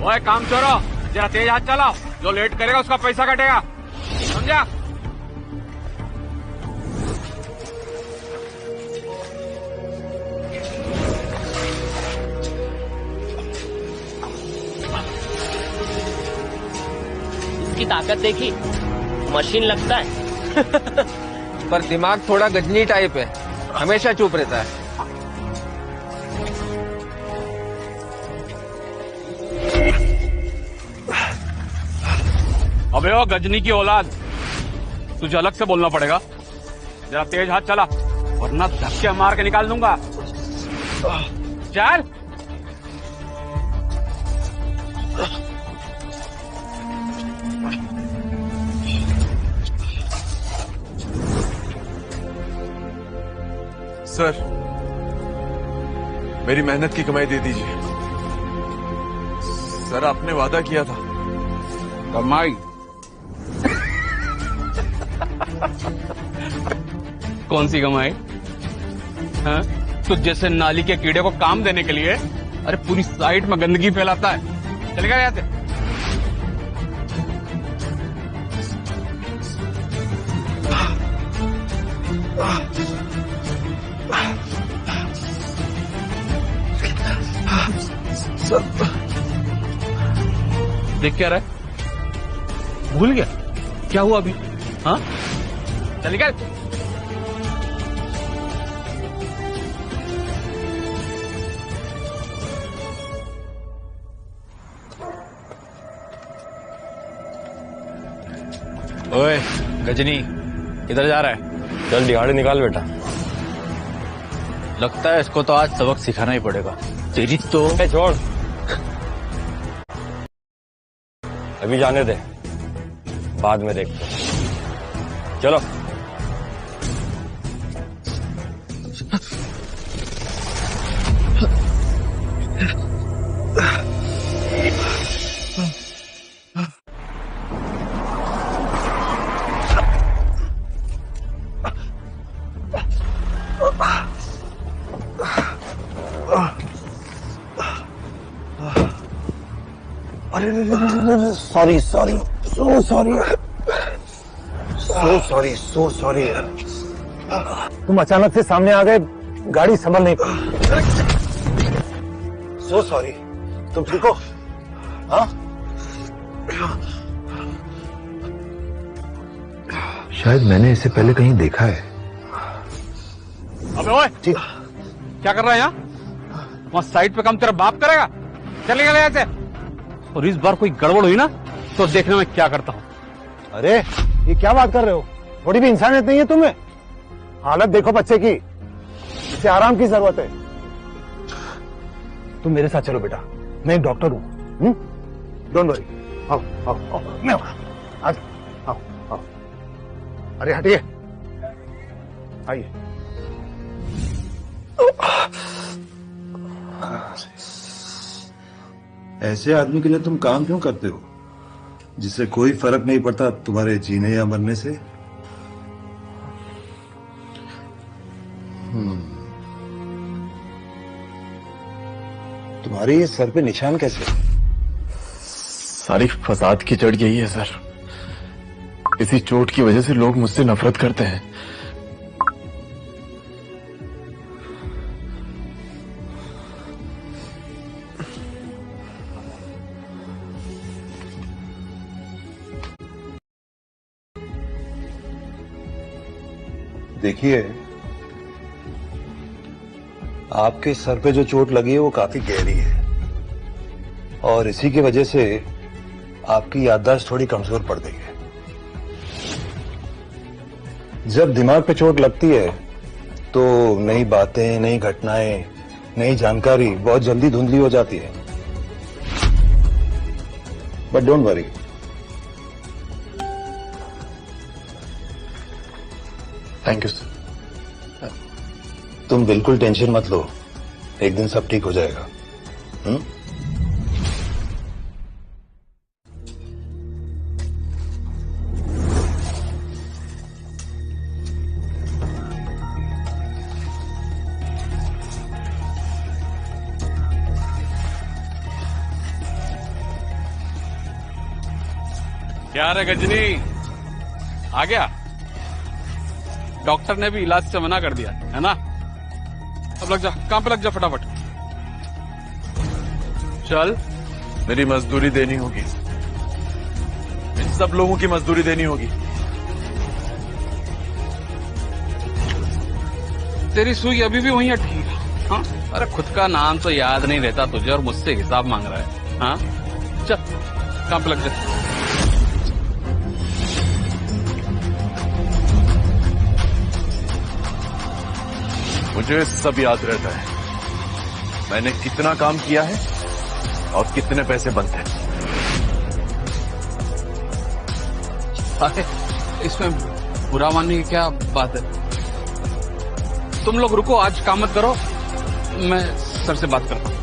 ओए काम चोरो, जरा तेज हाथ चलाओ, जो लेट करेगा उसका पैसा कटेगा, समझा? इसकी ताकत देखी, मशीन लगता है। पर दिमाग थोड़ा गजनी टाइप है, हमेशा चुप रहता है। अबे ओ गजनी की औलाद, तुझे अलग से बोलना पड़ेगा। जरा तेज हाथ चला, वरना धक्के मार के निकाल दूंगा। चल। सर, मेरी मेहनत की कमाई दे दीजिए। सर, आपने वादा किया था। कमाई? कौन सी कमाई? हाँ? तो जैसे नाली के कीड़े को काम देने के लिए अरे पूरी साइड में गंदगी फैलाता है। चलेगा यहाँ से? देख क्या रहा है? भूल गया क्या हुआ अभी? हाँ, चल निकल। ओए गजनी, किधर जा रहा है? चल दिहाड़ी निकाल बेटा। लगता है इसको तो आज सबक सिखाना ही पड़ेगा। तेरी तो छोड़, अभी जाने दे, बाद में देखते हैं। चलो। Sorry sorry, so sorry, so sorry. तुम अचानक से सामने आ गए, गाड़ी संभल नहीं पाई। So sorry. तुम ठीक हो? हाँ? शायद मैंने इसे पहले कहीं देखा है। अबे ओए, ठीक। क्या कर रहा है यहाँ? वहाँ साइड पे काम तेरा बाप करेगा। चलेगा यहाँ से। और इस बार कोई गड़बड़ हुई ना तो देखना मैं क्या करता हूँ। अरे ये क्या बात कर रहे हो? थोड़ी भी इंसानियत नहीं है तुम्हें? हालत देखो बच्चे की, इसे आराम की जरूरत है। तुम मेरे साथ चलो बेटा, मैं एक डॉक्टर हूँ। Don't worry. आओ आओ आओ, मैं आज आओ आओ। अरे हटिए, आइए। ऐसे आदमी के लिए तुम काम क्यों करते हो जिससे कोई फर्क नहीं पड़ता तुम्हारे जीने या मरने से? तुम्हारे ये सर पे निशान कैसे? सारी फसाद की जड़ यही है सर। इसी चोट की वजह से लोग मुझसे नफरत करते हैं। देखिए, आपके सर पे जो चोट लगी है वो काफी गहरी है और इसी की वजह से आपकी याददाश्त थोड़ी कमजोर पड़ गई है। जब दिमाग पे चोट लगती है तो नई बातें, नई घटनाएं, नई जानकारी बहुत जल्दी धुंधली हो जाती है। But don't worry, thank you sir. तुम बिल्कुल टेंशन मत लो, एक दिन सब ठीक हो जाएगा। क्या रे गजनी, आ गया? डॉक्टर ने भी इलाज से मना कर दिया है ना? अब लग जा, काम पे लग जा फटाफट। चल। मेरी मजदूरी देनी होगी, इन सब लोगों की मजदूरी देनी होगी। तेरी सुई अभी भी वहीं अटकी है। हाँ? अरे खुद का नाम तो याद नहीं रहता तुझे और मुझसे हिसाब मांग रहा है। हाँ? चल काम पे लग जा। मुझे सब याद रहता है, मैंने कितना काम किया है और कितने पैसे बनते हैं। अरे इसमें बुरा मानने की क्या बात है? तुम लोग रुको, आज काम मत करो, मैं सर से बात करता हूँ।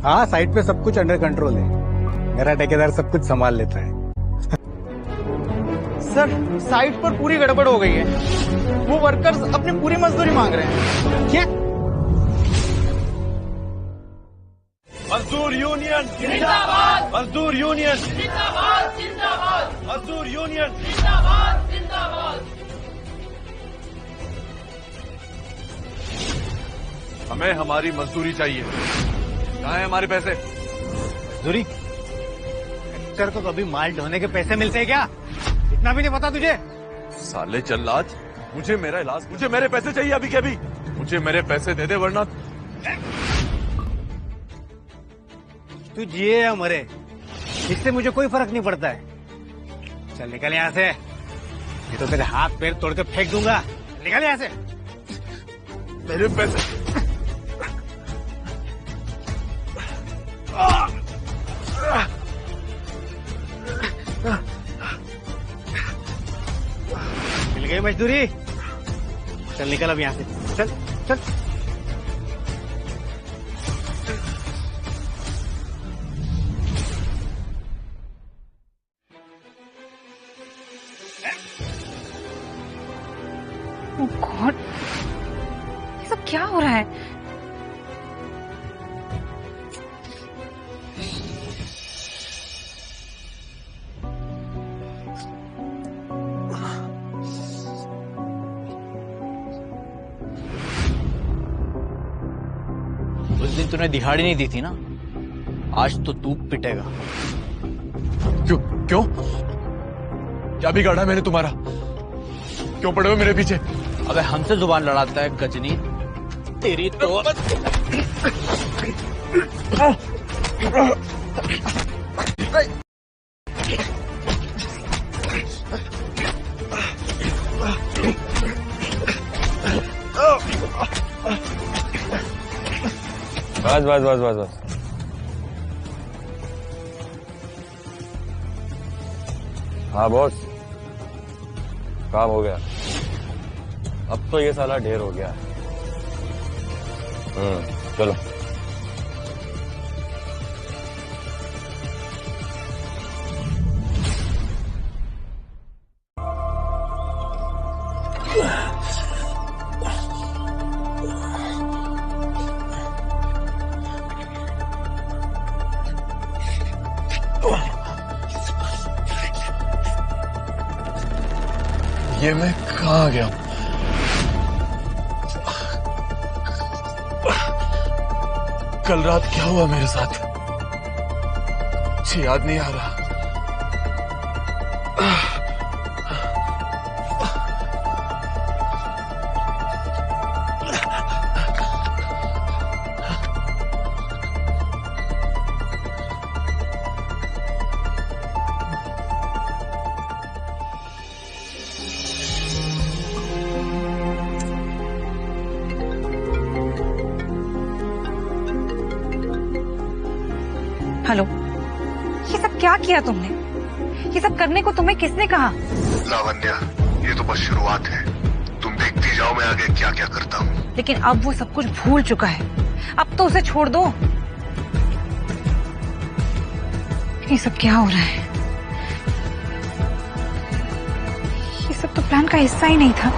हाँ, साइट पे सब कुछ अंडर कंट्रोल है। मेरा ठेकेदार सब कुछ संभाल लेता है। सर, साइट पर पूरी गड़बड़ हो गई है। वो वर्कर्स अपनी पूरी मजदूरी मांग रहे हैं। क्या? मजदूर यूनियन जिंदाबाद, मजदूर यूनियन जिंदाबाद, जिंदाबाद, मजदूर यूनियन जिंदाबाद, जिंदाबाद। हमें हमारी मजदूरी चाहिए। कहाँ है हमारे पैसे? मजदूरी? एक्टर को कभी माल ढोने के पैसे मिलते हैं क्या? इतना भी नहीं पता तुझे? साले जल्लाद, मुझे मेरा इलाज, मुझे मेरे पैसे चाहिए अभी के अभी। मुझे मेरे पैसे दे दे वरना। तू जिए या मरे, इससे मुझे कोई फर्क नहीं पड़ता है। चल निकल यहाँ से, ये तो तेरे हाथ पैर तोड़ के फेंक दूंगा। निकल यहाँ से। मेरे पैसे। मिल गई मजदूरी? चल निकल अब यहाँ से, चल चल। ओह गॉड, ये सब क्या हो रहा है? उस दिन तूने दिहाड़ी नहीं दी थी ना, आज तो तू पिटेगा। क्यों क्यों? क्या बिगाड़ा मैंने तुम्हारा? क्यों पड़े हो मेरे पीछे? अबे हमसे जुबान लड़ाता है गजनी, तेरी तो। बस बस बस बस बस। हाँ बॉस, काम हो गया। अब तो ये साला ढेर हो गया। चलो। ये मैं कहाँ आ गया? कल रात क्या हुआ मेरे साथ? मुझे याद नहीं आ रहा। हेलो, ये सब क्या किया तुमने? ये सब करने को तुम्हें किसने कहा? लावण्या, ये तो बस शुरुआत है। तुम देखती जाओ मैं आगे क्या क्या करता हूँ। लेकिन अब वो सब कुछ भूल चुका है, अब तो उसे छोड़ दो। ये सब क्या हो रहा है? ये सब तो प्लान का हिस्सा ही नहीं था।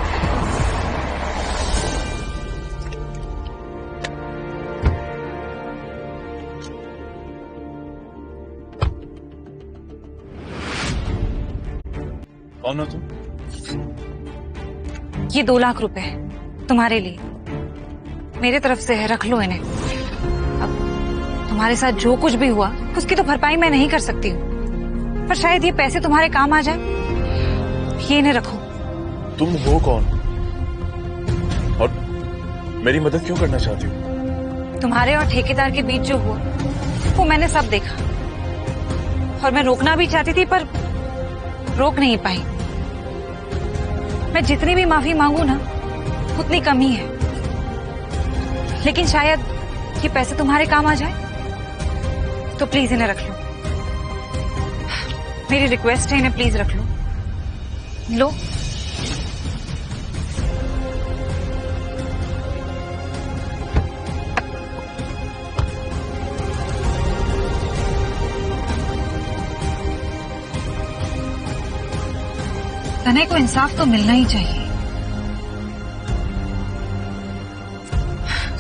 कौन हो तुम? ये 2 लाख रुपए तुम्हारे लिए मेरे तरफ से है, रख लो इन्हें। अब तुम्हारे साथ जो कुछ भी हुआ उसकी तो भरपाई मैं नहीं कर सकती हूँ, पर शायद ये पैसे तुम्हारे काम आ जाए। ये इन्हें रखो। तुम हो कौन और मेरी मदद क्यों करना चाहती हो? तुम्हारे और ठेकेदार के बीच जो हुआ वो मैंने सब देखा, और मैं रोकना भी चाहती थी पर रोक नहीं पाई। मैं जितनी भी माफी मांगू ना उतनी कम ही है, लेकिन शायद ये पैसे तुम्हारे काम आ जाए, तो प्लीज इन्हें रख लो। मेरी रिक्वेस्ट है, इन्हें प्लीज रख लो। लो। तने को इंसाफ तो मिलना ही चाहिए।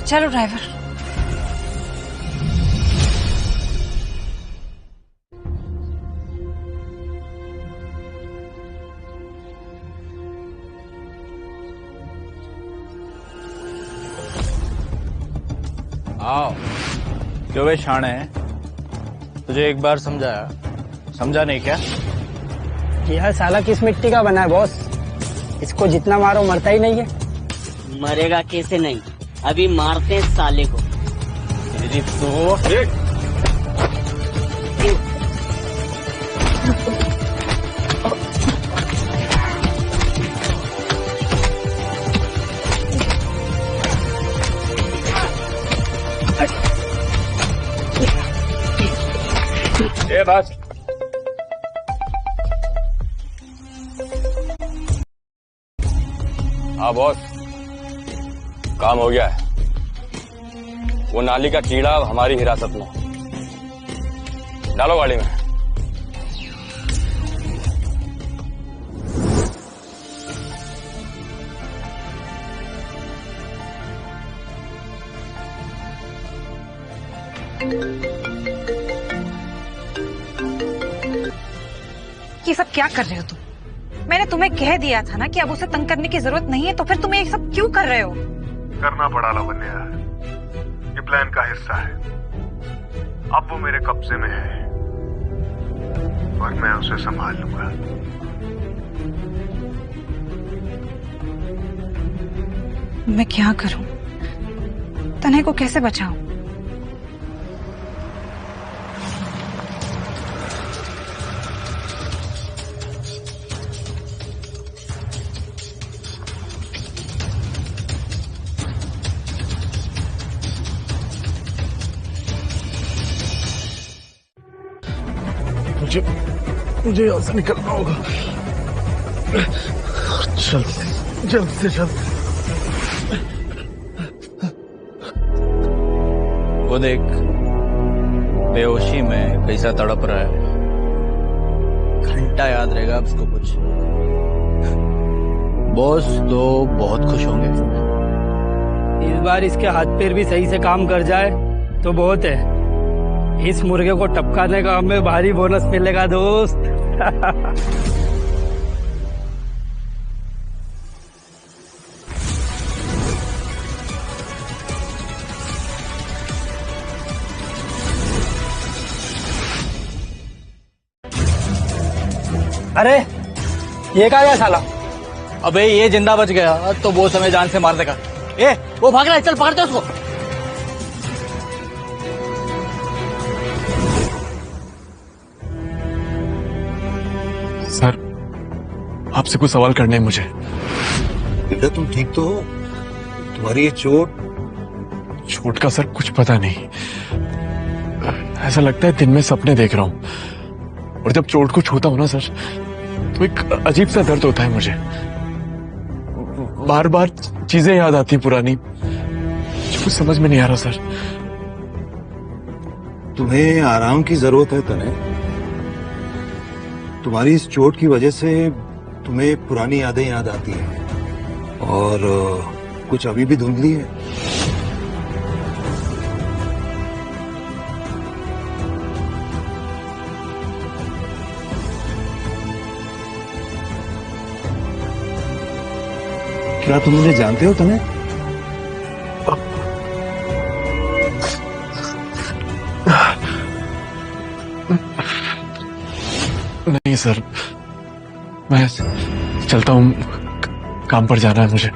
चलो ड्राइवर। आओ। क्यों वे शाणे है? तुझे एक बार समझाया, समझा नहीं क्या? यह साला किस मिट्टी का बना है बॉस? इसको जितना मारो मरता ही नहीं है। मरेगा कैसे नहीं, अभी मारते हैं साले को। तेरी तो ए बस। हाँ बॉस, काम हो गया है। वो नाली का कीड़ा अब हमारी हिरासत में। डालो गाड़ी में। ये सब क्या कर रहे हो तुम? मैंने तुम्हें कह दिया था ना कि अब उसे तंग करने की जरूरत नहीं है, तो फिर तुम ये सब क्यों कर रहे हो? करना पड़ा लावण्या, ये प्लान का हिस्सा है। अब वो मेरे कब्जे में है और मैं उसे संभाल लूंगा। मैं क्या करूं? तने को कैसे बचाऊं? मुझे यहाँ से निकलना होगा। जल्द से जल्द। वो देख, बेहोशी में कैसा तड़प रहा है। घंटा याद रहेगा अब इसको कुछ। बॉस तो बहुत खुश होंगे। इस बार इसके हाथ पैर भी सही से काम कर जाए तो बहुत है। इस मुर्गे को टपकाने का हमें भारी बोनस मिलेगा दोस्त। अरे ये क्या गया साला? अबे ये जिंदा बच गया तो वो समय जान से मार देगा। ए वो भाग रहा है, चल पकड़ते उसको। सर, आपसे कुछ सवाल करने हैं मुझे। बेटा तुम ठीक तो हो? तुम्हारी ये चोट का सर कुछ पता नहीं। ऐसा लगता है दिन में सपने देख रहा हूँ, और जब चोट को छूता हूं ना सर, तो एक अजीब सा दर्द होता है मुझे। बार बार चीजें याद आती हैं पुरानी, कुछ समझ में नहीं आ रहा सर। तुम्हें आराम की जरूरत है तने। तुम्हारी इस चोट की वजह से तुम्हें पुरानी यादें याद आती हैं, और कुछ अभी भी धुंधली है। क्या तुम मुझे जानते हो? तुम्हें नहीं सर, मैं चलता हूँ, काम पर जाना है मुझे।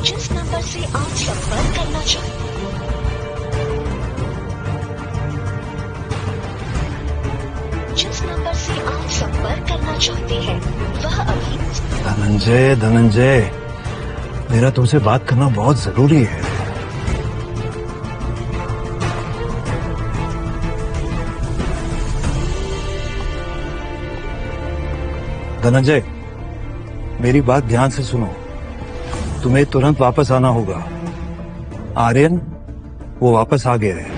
जिस नंबर से आप संपर्क करना चाहते हैं वह अभी। धनंजय, धनंजय, मेरा तुमसे बात करना बहुत जरूरी है। धनंजय, मेरी बात ध्यान से सुनो। तुम्हें तुरंत वापस आना होगा। आर्यन, वो वापस आ गए हैं।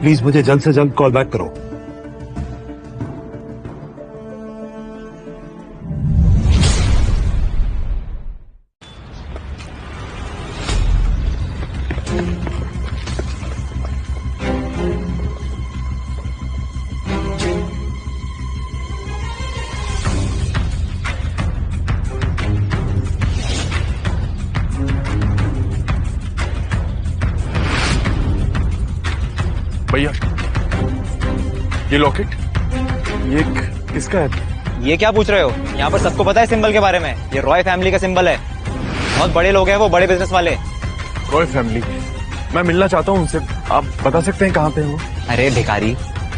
प्लीज मुझे जल्द से जल्द कॉल बैक करो। भैया, ये लॉकेट, ये किसका है? ये क्या पूछ रहे हो? यहाँ पर सबको पता है सिंबल के बारे में। ये रॉय फैमिली का सिंबल है। बहुत बड़े लोग हैं वो, बड़े बिजनेस वाले। रॉय फैमिली? मैं मिलना चाहता हूँ उनसे। आप बता सकते हैं कहाँ पे है वो? अरे भिखारी,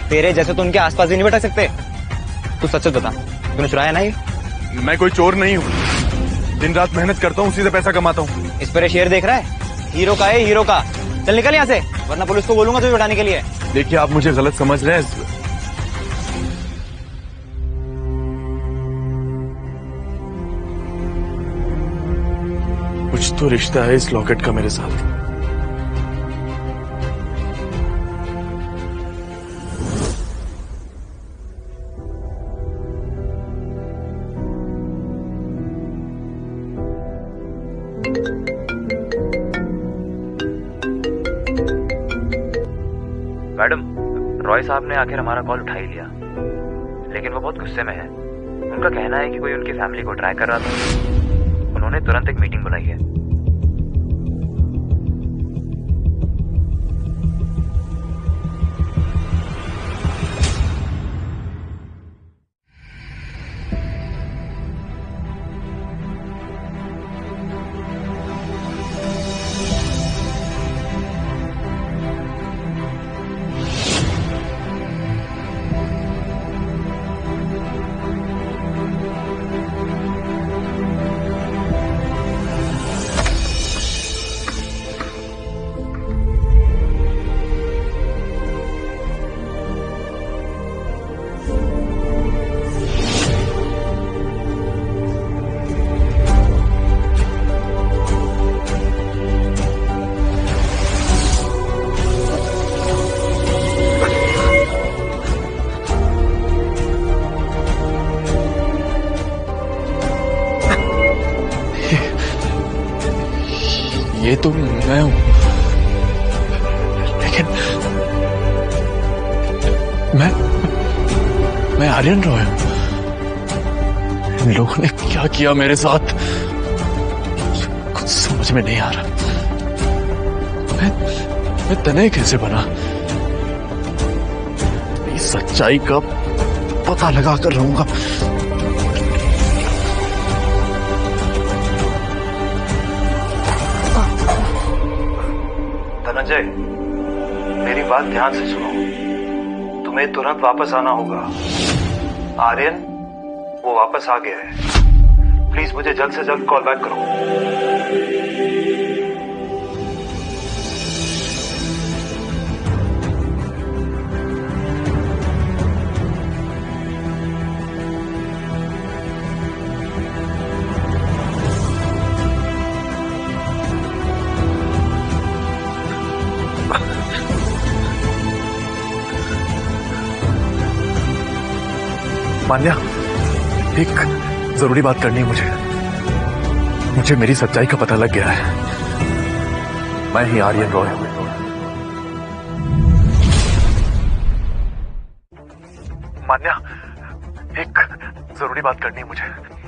तेरे जैसे तो उनके आसपास ही नहीं बैठ सकते। तू सच सच बता, तूने चुराया ना ये? मैं कोई चोर नहीं हूँ। दिन रात मेहनत करता हूँ, उसी से पैसा कमाता हूँ। इस पर शेर देख रहा है? हीरो का है, हीरो का। चल निकल यहाँ से, वरना पुलिस को बोलूंगा तुझे उठाने के लिए। देखिए, आप मुझे गलत समझ रहे हैं। कुछ तो रिश्ता है इस लॉकेट का मेरे साथ। मैडम, रॉय साहब ने आखिर हमारा कॉल उठा ही लिया, लेकिन वो बहुत गुस्से में है। उनका कहना है कि कोई उनकी फैमिली को ट्रैक कर रहा था। उन्होंने तुरंत एक मीटिंग बुलाई है। ये तो मैं हूं, लेकिन मैं आर्यन रॉय हूं। इन लोगों ने क्या किया मेरे साथ, कुछ समझ में नहीं आ रहा। मैं तने कैसे बना? इस सच्चाई का पता लगा कर रहूंगा। धनंजय, मेरी बात ध्यान से सुनो। तुम्हें तुरंत वापस आना होगा। आर्यन, वो वापस आ गया है। प्लीज मुझे जल्द से जल्द कॉल बैक करो। मान्या, एक जरूरी बात करनी है मुझे मेरी सच्चाई का पता लग गया है। मैं ही आर्यन रॉय हूं। मान्या, एक जरूरी बात करनी है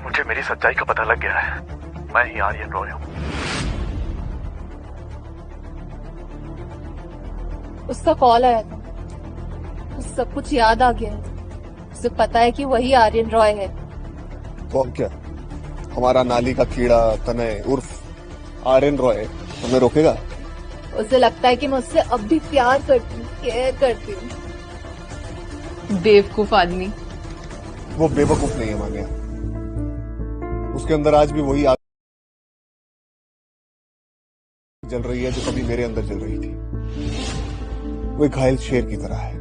मुझे मेरी सच्चाई का पता लग गया है। मैं ही आर्यन रॉय हूं। उसका कॉल आया था, उसे सब कुछ याद आ गया है। उसे पता है कि वही आर्यन रॉय है। कौन? क्या हमारा नाली का कीड़ा तनय उर्फ आर्यन रॉय हमें रोकेगा? उसे लगता है कि मैं उससे अब भी प्यार करती हूँ, केयर करती हूँ। बेवकूफ आदमी। वो बेवकूफ नहीं है मान्या, उसके अंदर आज भी वही आग जल रही है जो कभी मेरे अंदर जल रही थी। वो एक घायल शेर की तरह है,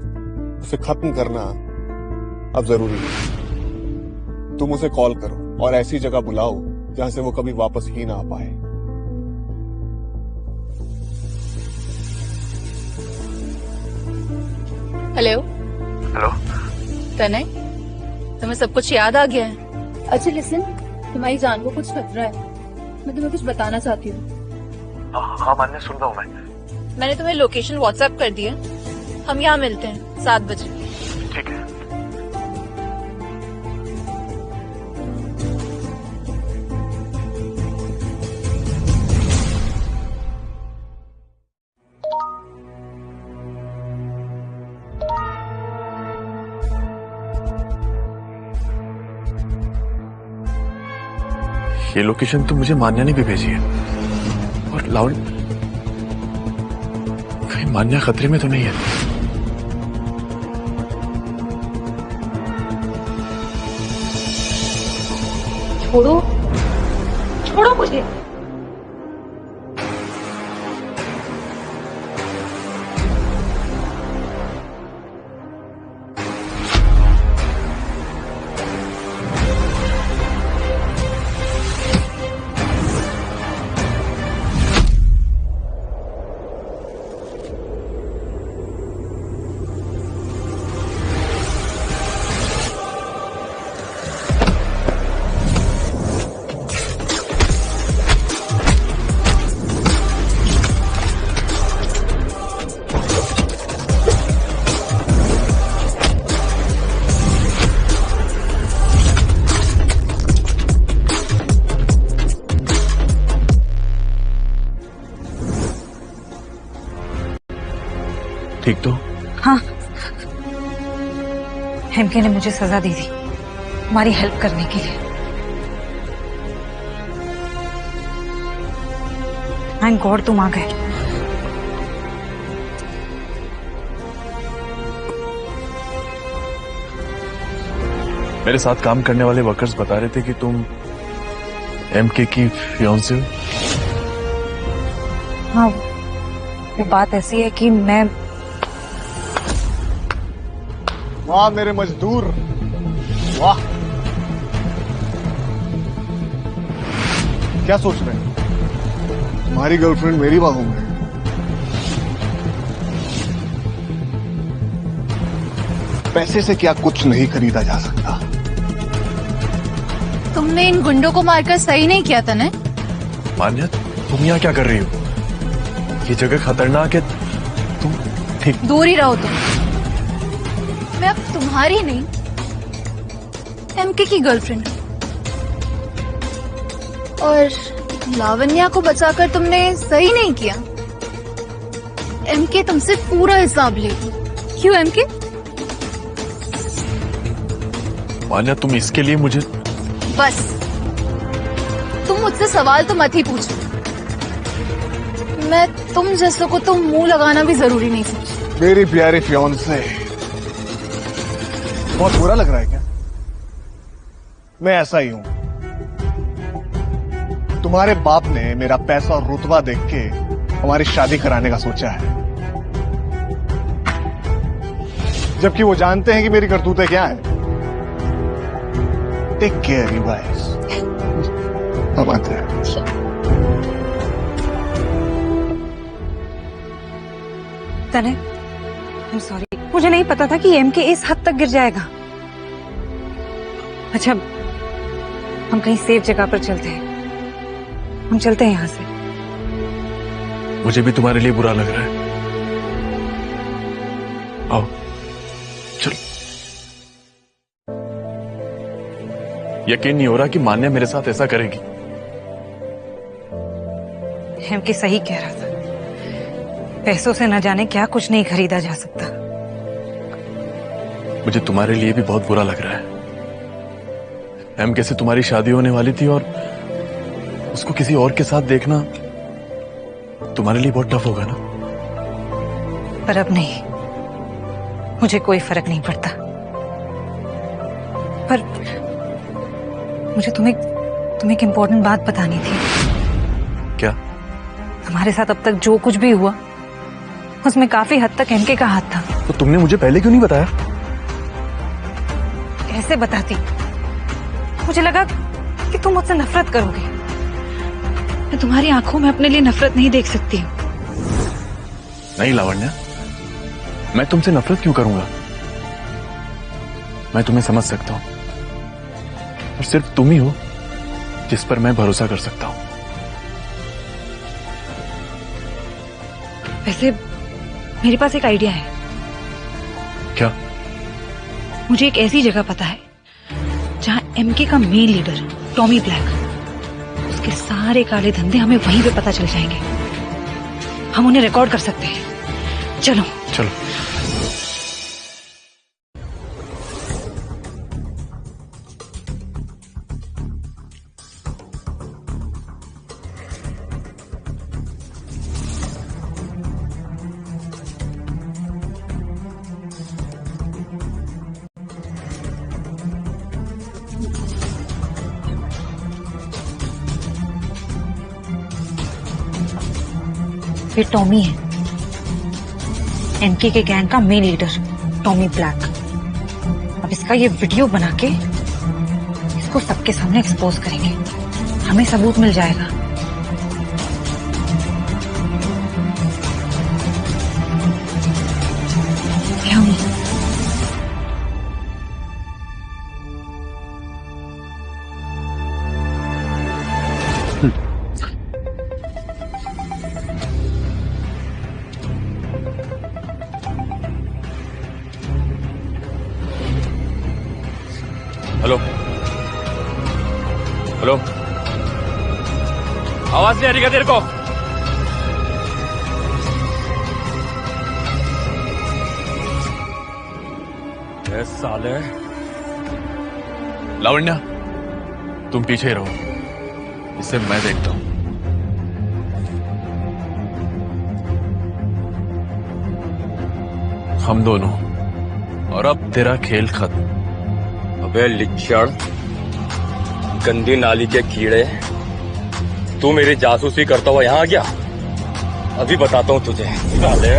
उसे खत्म करना अब जरूरी है। तुम उसे कॉल करो और ऐसी जगह बुलाओ जहां से वो कभी वापस ही ना आ पाए। हेलो हेलो तनय, तुम्हें सब कुछ याद आ गया है? अच्छा लिसन, तुम्हारी जान को कुछ खतरा है, मैं तुम्हें कुछ बताना चाहती हूँ। हाँ मान्य, सुन रहा हूँ मैं। मैंने तुम्हें लोकेशन व्हाट्सएप कर दी है, हम यहाँ मिलते हैं 7 बजे। ठीक है। ये लोकेशन तो मुझे मान्या ने भी भेजी है। और लाउड, कहीं मान्या खतरे में तो नहीं है? छोड़ो, छोड़ो मुझे। ठीक तो? हाँ, एमके ने मुझे सजा दी थी तुम्हारी हेल्प करने के लिए। थैंक गॉड तुम आ गए। मेरे साथ काम करने वाले वर्कर्स बता रहे थे कि तुम एमके की फियांसे हो। हाँ, वो बात ऐसी है कि मैं। वाह मेरे मजदूर, वाह। क्या सोच रहे हैं? तुम्हारी गर्लफ्रेंड मेरी बाहों में है। पैसे से क्या कुछ नहीं खरीदा जा सकता। तुमने इन गुंडों को मारकर सही नहीं किया था ना? मान्या, तुम यहाँ क्या कर रही हो? ये जगह खतरनाक है, तुम ठीक। दूर ही रहो तुम। मैं अब तुम्हारी नहीं, एमके की गर्लफ्रेंड हूँ। और लावण्या को बचाकर तुमने सही नहीं किया। एमके तुमसे पूरा हिसाब लेगी। क्यों एमके? मान्या, तुम इसके लिए मुझे। बस तुम मुझसे सवाल तो मत ही पूछो। मैं तुम जैसों को तो मुंह लगाना भी जरूरी नहीं समझती। मेरी प्यारी फियांसे, बहुत बुरा लग रहा है क्या? मैं ऐसा ही हूं। तुम्हारे बाप ने मेरा पैसा और रुतबा देख के हमारी शादी कराने का सोचा है, जबकि वो जानते हैं कि मेरी करतूतें क्या है। Take care you guys. हम आते हैं। तने, आई एम सॉरी, मुझे नहीं पता था कि एमके इस हद तक गिर जाएगा। अच्छा, हम कहीं सेफ जगह पर चलते हैं। हम चलते हैं यहाँ से। मुझे भी तुम्हारे लिए बुरा लग रहा है। आओ चलो। यकीन नहीं हो रहा कि मान्या मेरे साथ ऐसा करेगी। एमके सही कह रहा था, पैसों से न जाने क्या कुछ नहीं खरीदा जा सकता। मुझे तुम्हारे लिए भी बहुत बुरा लग रहा है। एमके से तुम्हारी शादी होने वाली थी और उसको किसी और के साथ देखना तुम्हारे लिए बहुत टफ होगा ना। पर अब नहीं, मुझे कोई फर्क नहीं पड़ता। पर मुझे तुम्हें एक इम्पोर्टेंट बात बतानी थी। क्या? हमारे साथ अब तक जो कुछ भी हुआ उसमें काफी हद तक एमके का हाथ था। तो तुमने मुझे पहले क्यों नहीं बताया? कैसे बताती? मुझे लगा कि तुम मुझसे नफरत करोगे। मैं तुम्हारी आंखों में अपने लिए नफरत नहीं देख सकती हूँ। नहीं लावण्या, मैं तुमसे नफरत क्यों करूंगा? मैं तुम्हें समझ सकता हूं और सिर्फ तुम ही हो जिस पर मैं भरोसा कर सकता हूं। वैसे मेरे पास एक आइडिया है। क्या? मुझे एक ऐसी जगह पता है जहां एमके का मेन लीडर टॉमी ब्लैक, उसके सारे काले धंधे हमें वहीं पे पता चल जाएंगे। हम उन्हें रिकॉर्ड कर सकते हैं। चलो चलो। ये टॉमी है, एमके के गैंग का मेन लीडर टॉमी ब्लैक। अब इसका ये वीडियो बना के इसको सबके सामने एक्सपोज करेंगे, हमें सबूत मिल जाएगा। हेलो हेलो, आवाज नहीं आ रही क्या तेरे को? ए साले। लावण्या, तुम पीछे ही रहो, इसे मैं देखता हूं। हम दोनों, और अब तेरा खेल खत्म। अबे लिच्छड़, गंदी नाली के कीड़े, तू मेरी जासूसी करता हुआ यहाँ आ गया? अभी बताता हूँ तुझे साले।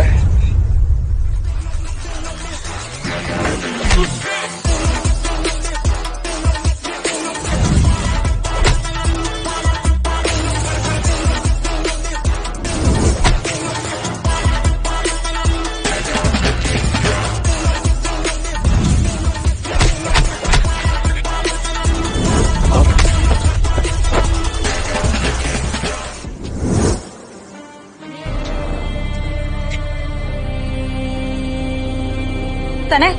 तनय,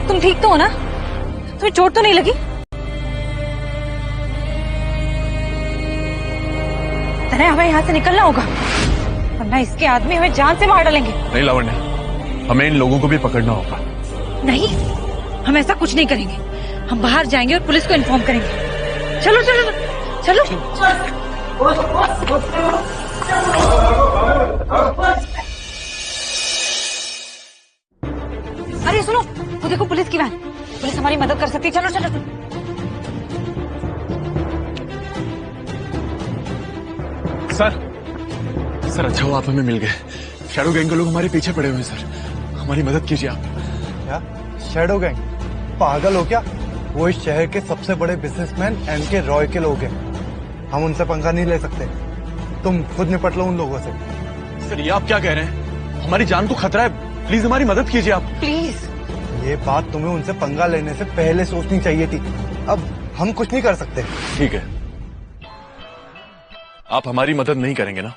तुम ठीक तो हो ना? तुम्हें चोट तो नहीं लगी? तनय, हमें यहाँ से निकलना होगा, वरना इसके आदमी हमें जान से मार डालेंगे। नहीं लावण्या, हमें इन लोगों को भी पकड़ना होगा। नहीं, हम ऐसा कुछ नहीं करेंगे। हम बाहर जाएंगे और पुलिस को इन्फॉर्म करेंगे। चलो चलो चलो, अरे सुनो, वो देखो पुलिस की वैन। पुलिस हमारी मदद कर सकती है। चलो चलो। सर अच्छा हुआ आप हमें मिल गए। शैडो गैंग के लोग हमारे पीछे पड़े हुए हैं सर, हमारी मदद कीजिए आप। क्या शैडो गैंग? पागल हो क्या? वो इस शहर के सबसे बड़े बिजनेसमैन एमके रॉय के लोग हैं, हम उनसे पंगा नहीं ले सकते। तुम खुद निपट लो उन लोगों से। सर ये आप क्या कह रहे हैं? हमारी जान को खतरा है, प्लीज हमारी मदद कीजिए आप। प्लीज। ये बात तुम्हें उनसे पंगा लेने से पहले सोचनी चाहिए थी। अब हम कुछ नहीं कर सकते। ठीक है, आप हमारी मदद नहीं करेंगे ना?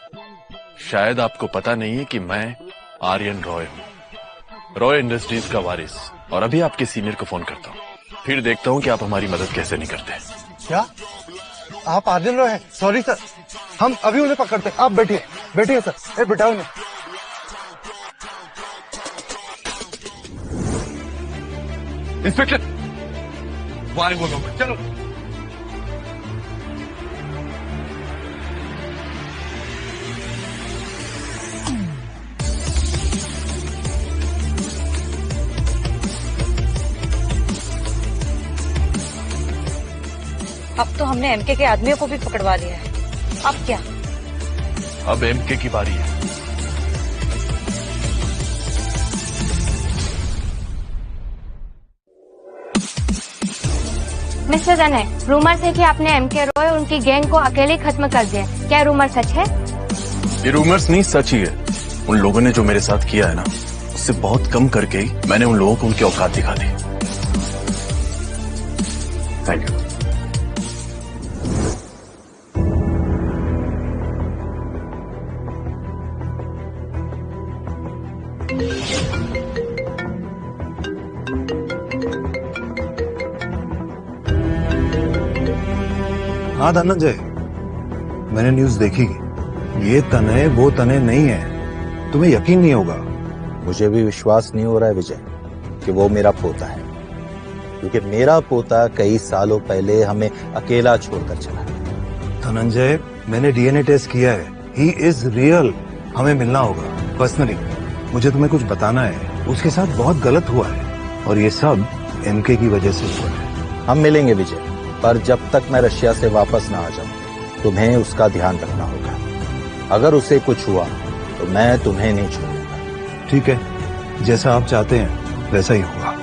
शायद आपको पता नहीं है कि मैं आर्यन रॉय हूं, रॉय इंडस्ट्रीज का वारिस, और अभी आपके सीनियर को फोन करता हूं, फिर देखता हूं कि आप हमारी मदद कैसे नहीं करते। क्या आप आर्यन रॉय हैं? सॉरी सर, हम अभी उन्हें पकड़ते हैं। आप बैठिए बैठिए सर, ए बिठाओ उन्हें। इंस्पेक्टर वारे बोलो, चलो। अब तो हमने एमके के आदमियों को भी पकड़वा लिया है, अब क्या? अब एमके की बारी है। मिस्टर दनय, रूमर्स है कि आपने एमके रॉय और उनकी गैंग को अकेले खत्म कर दिया। क्या रूमर सच है? ये रूमर्स नहीं, सच ही है। उन लोगों ने जो मेरे साथ किया है ना, उससे बहुत कम करके ही मैंने उन लोगों को उनकी औकात दिखा दी। Thank you. हाँ धनंजय, मैंने न्यूज देखी। ये तनय वो तनय नहीं है, तुम्हें यकीन नहीं होगा। मुझे भी विश्वास नहीं हो रहा है विजय कि वो मेरा पोता है, क्योंकि मेरा पोता कई सालों पहले हमें अकेला छोड़कर चला। धनंजय, मैंने डीएनए टेस्ट किया है, ही इज रियल। हमें मिलना होगा पर्सनली। मुझे तुम्हें कुछ बताना है, उसके साथ बहुत गलत हुआ है और ये सब एमके की वजह से हुआ है। हम मिलेंगे विजय, पर जब तक मैं रशिया से वापस ना आ जाऊं तुम्हें उसका ध्यान रखना होगा। अगर उसे कुछ हुआ तो मैं तुम्हें नहीं छोड़ूंगा। ठीक है, जैसा आप चाहते हैं वैसा ही होगा।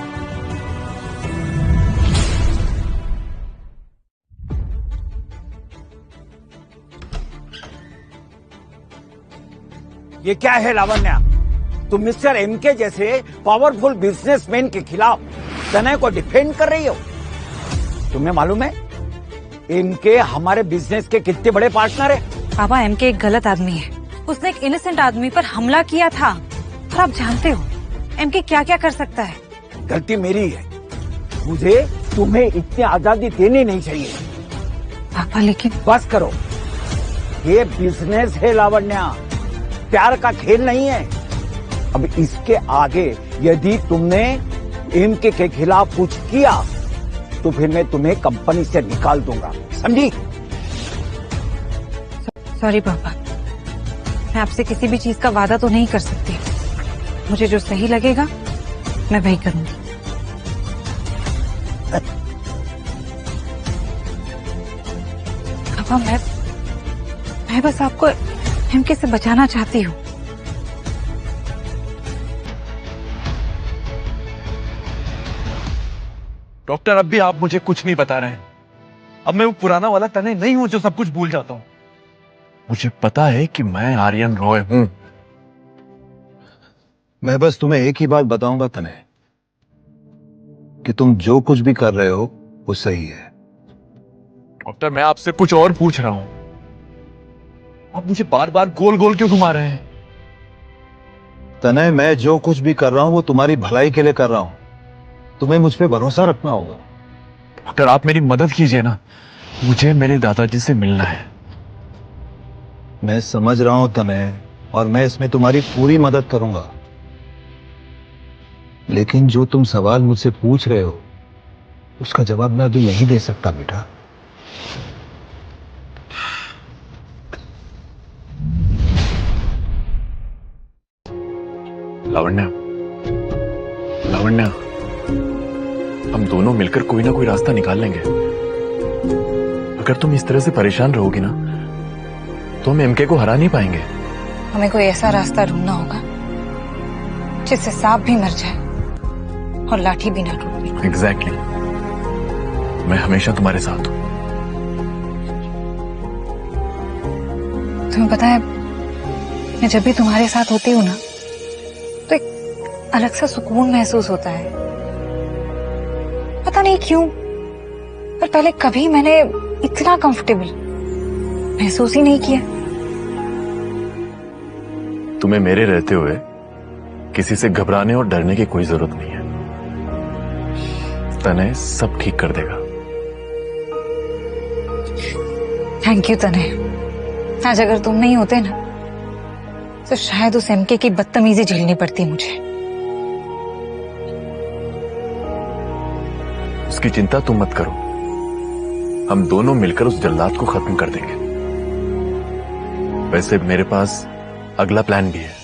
ये क्या है लावण्या? तुम मिस्टर एमके जैसे पावरफुल बिजनेसमैन के खिलाफ तनय को डिफेंड कर रही हो। तुम्हें मालूम है एमके हमारे बिजनेस के कितने बड़े पार्टनर है? पापा, एमके एक गलत आदमी है, उसने एक इनोसेंट आदमी पर हमला किया था और आप जानते हो एमके क्या क्या कर सकता है। गलती मेरी है, मुझे तुम्हें इतनी आजादी देनी नहीं चाहिए। पापा लेकिन बस करो, ये बिजनेस है लावण्या, प्यार का खेल नहीं है। अब इसके आगे यदि तुमने एमके के खिलाफ कुछ किया तो फिर मैं तुम्हें कंपनी से निकाल दूंगा, समझी? सॉरी पापा, मैं आपसे किसी भी चीज का वादा तो नहीं कर सकती। मुझे जो सही लगेगा मैं वही करूंगी। पापा, मैं बस आपको एमके से बचाना चाहती हूँ। डॉक्टर, अब भी आप मुझे कुछ नहीं बता रहे हैं। अब मैं वो पुराना वाला तनय नहीं हूं जो सब कुछ भूल जाता हूं। मुझे पता है कि मैं आर्यन रॉय हूं। मैं बस तुम्हें एक ही बात बताऊंगा तनय, कि तुम जो कुछ भी कर रहे हो वो सही है। डॉक्टर, मैं आपसे कुछ और पूछ रहा हूं, आप मुझे बार बार गोल गोल क्यों घुमा रहे हैं? तनय, मैं जो कुछ भी कर रहा हूं वो तुम्हारी भलाई के लिए कर रहा हूं, तुम्हें मुझ पे भरोसा रखना होगा। डॉक्टर, आप मेरी मदद कीजिए ना, मुझे मेरे दादाजी से मिलना है। मैं समझ रहा हूं तनय, और मैं इसमें तुम्हारी पूरी मदद करूंगा, लेकिन जो तुम सवाल मुझसे पूछ रहे हो उसका जवाब मैं अभी नहीं दे सकता बेटा। लावण्या, लावण्या, हम दोनों मिलकर कोई ना कोई रास्ता निकाल लेंगे। अगर तुम इस तरह से परेशान रहोगी ना तो हम एमके को हरा नहीं पाएंगे। हमें कोई ऐसा रास्ता ढूंढना होगा जिससे सांप भी मर जाए और लाठी भी ना टूटे। एग्जैक्टली। मैं हमेशा तुम्हारे साथ हूं। तुम्हें पता है, मैं जब भी तुम्हारे साथ होती हूँ ना तो एक अलग सा सुकून महसूस होता है। पता नहीं क्यों, पर पहले कभी मैंने इतना कंफर्टेबल महसूस ही नहीं किया। तुम्हें मेरे रहते हुए किसी से घबराने और डरने की कोई जरूरत नहीं है। तनय सब ठीक कर देगा। थैंक यू तनय। आज अगर तुम नहीं होते ना तो शायद उस एमके की बदतमीजी झेलनी पड़ती मुझे। उसकी चिंता तुम मत करो, हम दोनों मिलकर उस जल्लाद को खत्म कर देंगे। वैसे मेरे पास अगला प्लान भी है।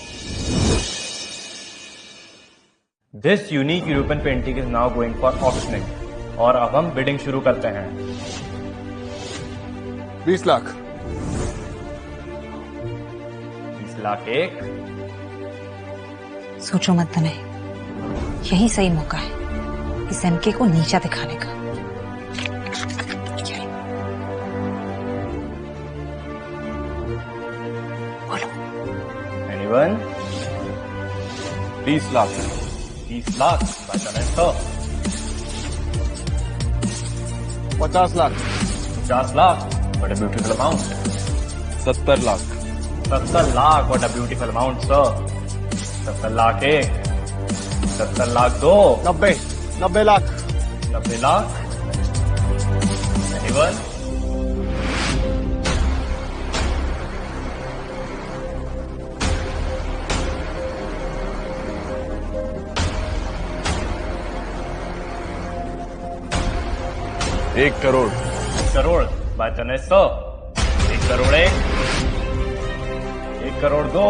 This unique European painting is now going for auctioning और अब हम बिडिंग शुरू करते हैं। 20 लाख। 20 लाख एक। सोचो मत तनय, यही सही मौका है इस एमके को नीचा दिखाने का। Anyone? 20 lakh. 20 lakh by Tanay sir। 50 lakh. 50 lakh, what a beautiful amount। 70 lakh. 70 lakh, what a beautiful amount sir। 70 lakh एक। 70 लाख दो। 90 लाख। 90 लाख। Anyone? एक करोड़। 1 करोड़ बाय तनय सर। 1 करोड़ एक। 1 करोड़ दो।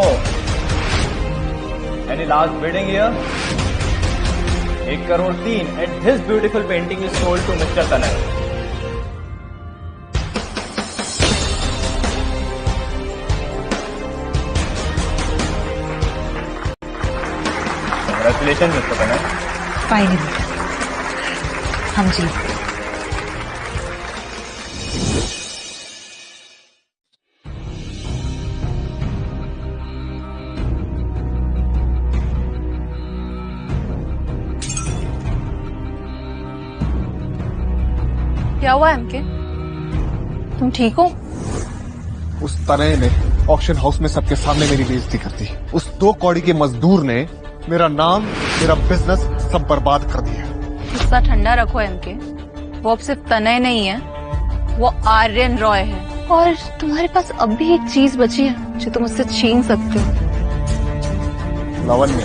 Any last bidding here? 1 crore तीन and this beautiful painting is sold to Mr. Tanay। Congratulations Mr. Tanay। Finally हम जीत गए। क्या हुआ एमके? तुम ठीक हो? उस तनय ने ऑक्शन हाउस में सबके सामने मेरी बेइज्जती कर दी। उस 2 कौड़ी के मजदूर ने मेरा नाम, मेरा बिजनेस सब बर्बाद कर दिया। गुस्सा ठंडा रखो एमके। वो अब सिर्फ तनय नहीं है, वो आर्यन रॉय है। और तुम्हारे पास अब भी एक चीज बची है जो तुम उससे छीन सकते हो। लावण्य।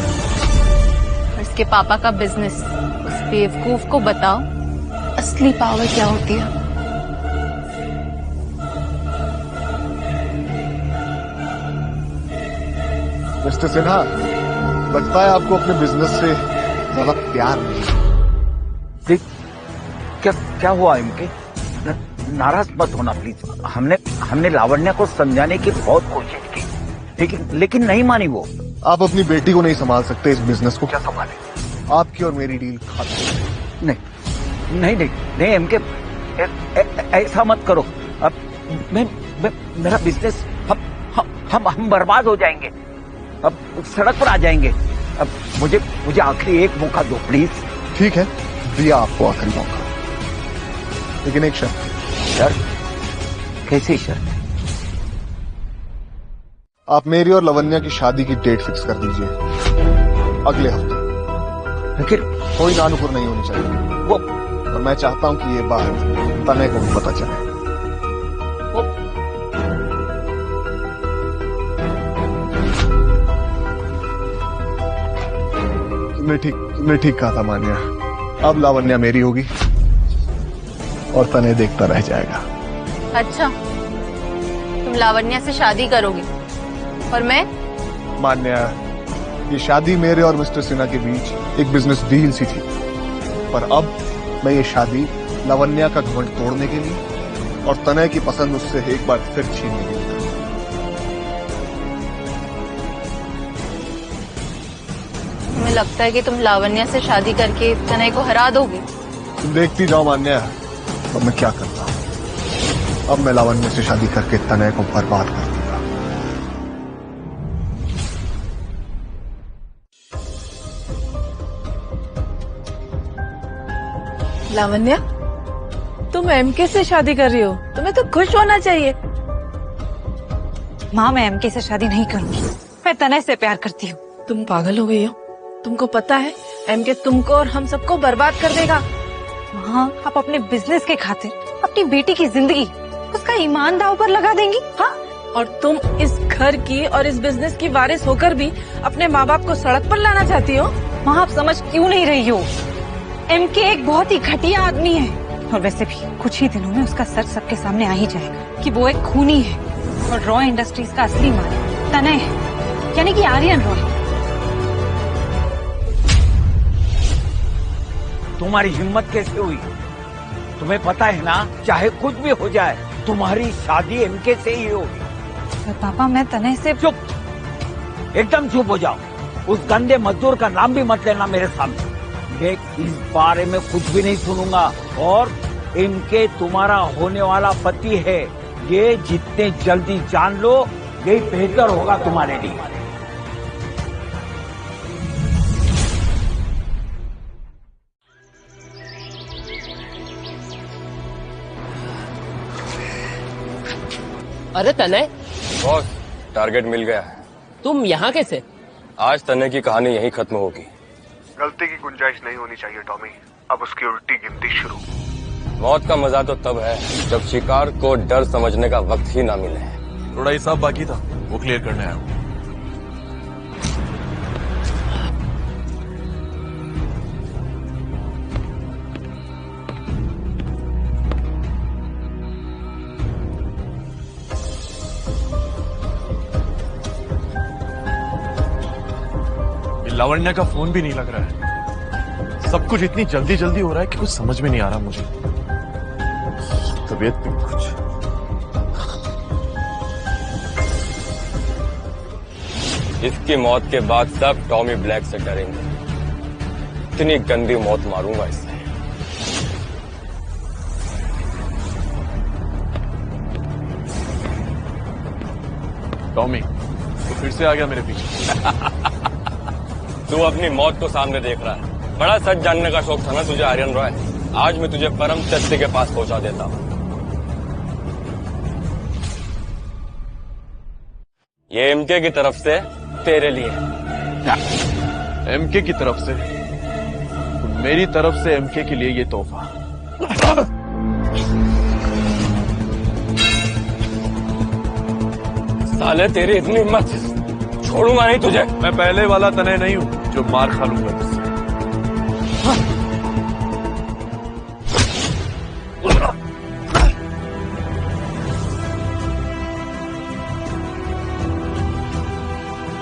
और इसके पापा का बिजनेस। उस बेवकूफ को बताओ असली पावर क्या होती है। मिस्टर सिन्हा, लगता है आपको अपने बिजनेस से ज्यादा प्यार नहीं। क्या हुआ इनके? नाराज मत होना प्लीज। हमने लावण्या को समझाने की बहुत कोशिश की, लेकिन नहीं मानी वो। आप अपनी बेटी को नहीं संभाल सकते, इस बिजनेस को क्या संभाले? आपकी और मेरी डील खत्म। नहीं एमके, ऐसा मत करो। अब मेरा बिजनेस, हम बर्बाद हो जाएंगे, अब सड़क पर आ जाएंगे। अब मुझे आखिरी एक मौका दो प्लीज। ठीक है, दिया आपको आखिरी मौका, लेकिन एक शर्त। कैसी शर्त? आप मेरी और लवन्या की शादी की डेट फिक्स कर दीजिए, अगले हफ्ते। लेकिन कोई नानुपुर नहीं होनी चाहिए वो, और मैं चाहता हूं कि ये बात तनय को भी पता चले। तुमने ठीक कहा था मान्या। अब लावण्या मेरी होगी और तनय देखता रह जाएगा। अच्छा, तुम लावण्या से शादी करोगे और मैं? मान्या, ये शादी मेरे और मिस्टर सिन्हा के बीच एक बिजनेस डील सी थी, पर अब मैं ये शादी लावण्या का घमंड तोड़ने के लिए और तनय की पसंद उससे एक बार फिर छीनने के लिए। तुम्हें लगता है कि तुम लावण्या से शादी करके तनय को हरा दोगे? तुम देखती जाओ मान्या, अब मैं क्या करता हूँ। अब मैं लावण्य से शादी करके तनय को बर्बाद कर दूंगा। लावण्या, तुम एमके से शादी कर रही हो, तुम्हें तो खुश होना चाहिए। माँ, मैं एमके से शादी नहीं करूंगी, मैं तनय से प्यार करती हूँ। तुम पागल हो गई हो? तुमको पता है एमके तुमको और हम सबको बर्बाद कर देगा। माँ, आप अपने बिजनेस के खातिर अपनी बेटी की जिंदगी, उसका ईमान दांव पर लगा देंगी? हाँ, और तुम इस घर की और इस बिजनेस की वारिस होकर भी अपने माँ बाप को सड़क पर लाना चाहती हो? माँ, आप समझ क्यों नहीं रही हो? एमके एक बहुत ही घटिया आदमी है, और वैसे भी कुछ ही दिनों में उसका सच सबके सामने आ ही जाएगा कि वो एक खूनी है और रॉय इंडस्ट्रीज का असली मालिक तनय है, यानी कि आर्यन रॉय। तुम्हारी हिम्मत कैसे हुई? तुम्हें पता है ना, चाहे कुछ भी हो जाए तुम्हारी शादी एमके से ही होगी। पापा, मैं तनय से... चुप, एकदम चुप हो जाओ। उस गंदे मजदूर का नाम भी मत लेना मेरे सामने। देख, इस बारे में कुछ भी नहीं सुनूंगा। और एमके तुम्हारा होने वाला पति है, ये जितने जल्दी जान लो यही बेहतर होगा तुम्हारे लिए। अरे तनय, बॉस, टारगेट मिल गया है। तुम यहाँ कैसे? आज तनय की कहानी यहीं खत्म होगी। गलती की गुंजाइश नहीं होनी चाहिए टॉमी। अब उसकी उल्टी गिनती शुरू। मौत का मजा तो तब है जब शिकार को डर समझने का वक्त ही ना मिले। थोड़ा हिसाब बाकी था, वो क्लियर करने आया हूँ। लावण्या का फोन भी नहीं लग रहा है। सब कुछ इतनी जल्दी जल्दी हो रहा है कि कुछ समझ में नहीं आ रहा मुझे। तबीयत भी कुछ... इसकी मौत के बाद सब टॉमी ब्लैक से डरेंगे। इतनी गंदी मौत मारूंगा इसे। टॉमी, तो फिर से आ गया मेरे पीछे। तू अपनी मौत को सामने देख रहा है। बड़ा सच जानने का शौक था ना तुझे आर्यन रॉय। आज मैं तुझे परम सत्य के पास पहुंचा देता हूं। ये एमके की तरफ से तेरे लिए। एमके की तरफ से? मेरी तरफ से एमके के लिए ये तोहफा। साले, तेरी इतनी हिम्मत, छोड़ूंगा नहीं तुझे। मैं पहले वाला तनय नहीं हूं जो मार खा लूंगा तुझसे।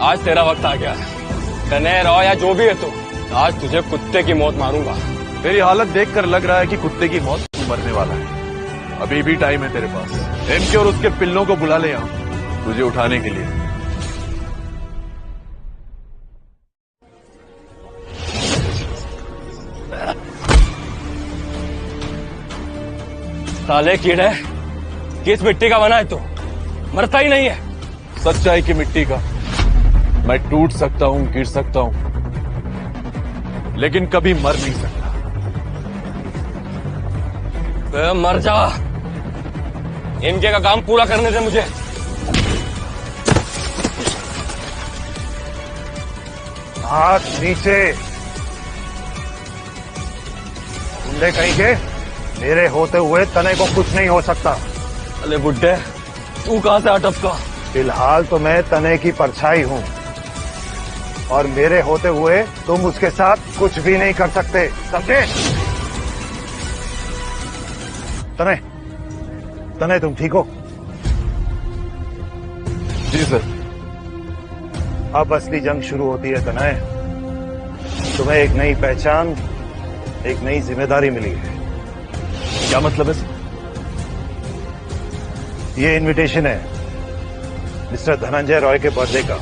आज तेरा वक्त आ गया है। तनय रॉय या जो भी है तू, आज तुझे कुत्ते की मौत मारूंगा। तेरी हालत देखकर लग रहा है कि कुत्ते की मौत तू मरने वाला है। अभी भी टाइम है तेरे पास। एमके और उसके पिल्लों को बुला ले यहां तुझे उठाने के लिए। साले कीड़े, किस मिट्टी का बना है तू? मरता ही नहीं है। सच्चाई की मिट्टी का। मैं टूट सकता हूं, गिर सकता हूं, लेकिन कभी मर नहीं सकता। तो मर जा। इनके का काम पूरा करने दे मुझे। हाथ नीचे। गुंडे कहीं के, मेरे होते हुए तनय को कुछ नहीं हो सकता। अरे बुड्ढे, तू कहां से अटपका? फिलहाल तो मैं तनय की परछाई हूं, और मेरे होते हुए तुम उसके साथ कुछ भी नहीं कर सकते, समझे? तनय, तनय, तुम ठीक हो? जी सर। अब असली जंग शुरू होती है तनय। तुम्हें एक नई पहचान, एक नई जिम्मेदारी मिली है। क्या मतलब है सर? ये इनविटेशन है मिस्टर धनंजय रॉय के बर्थडे का।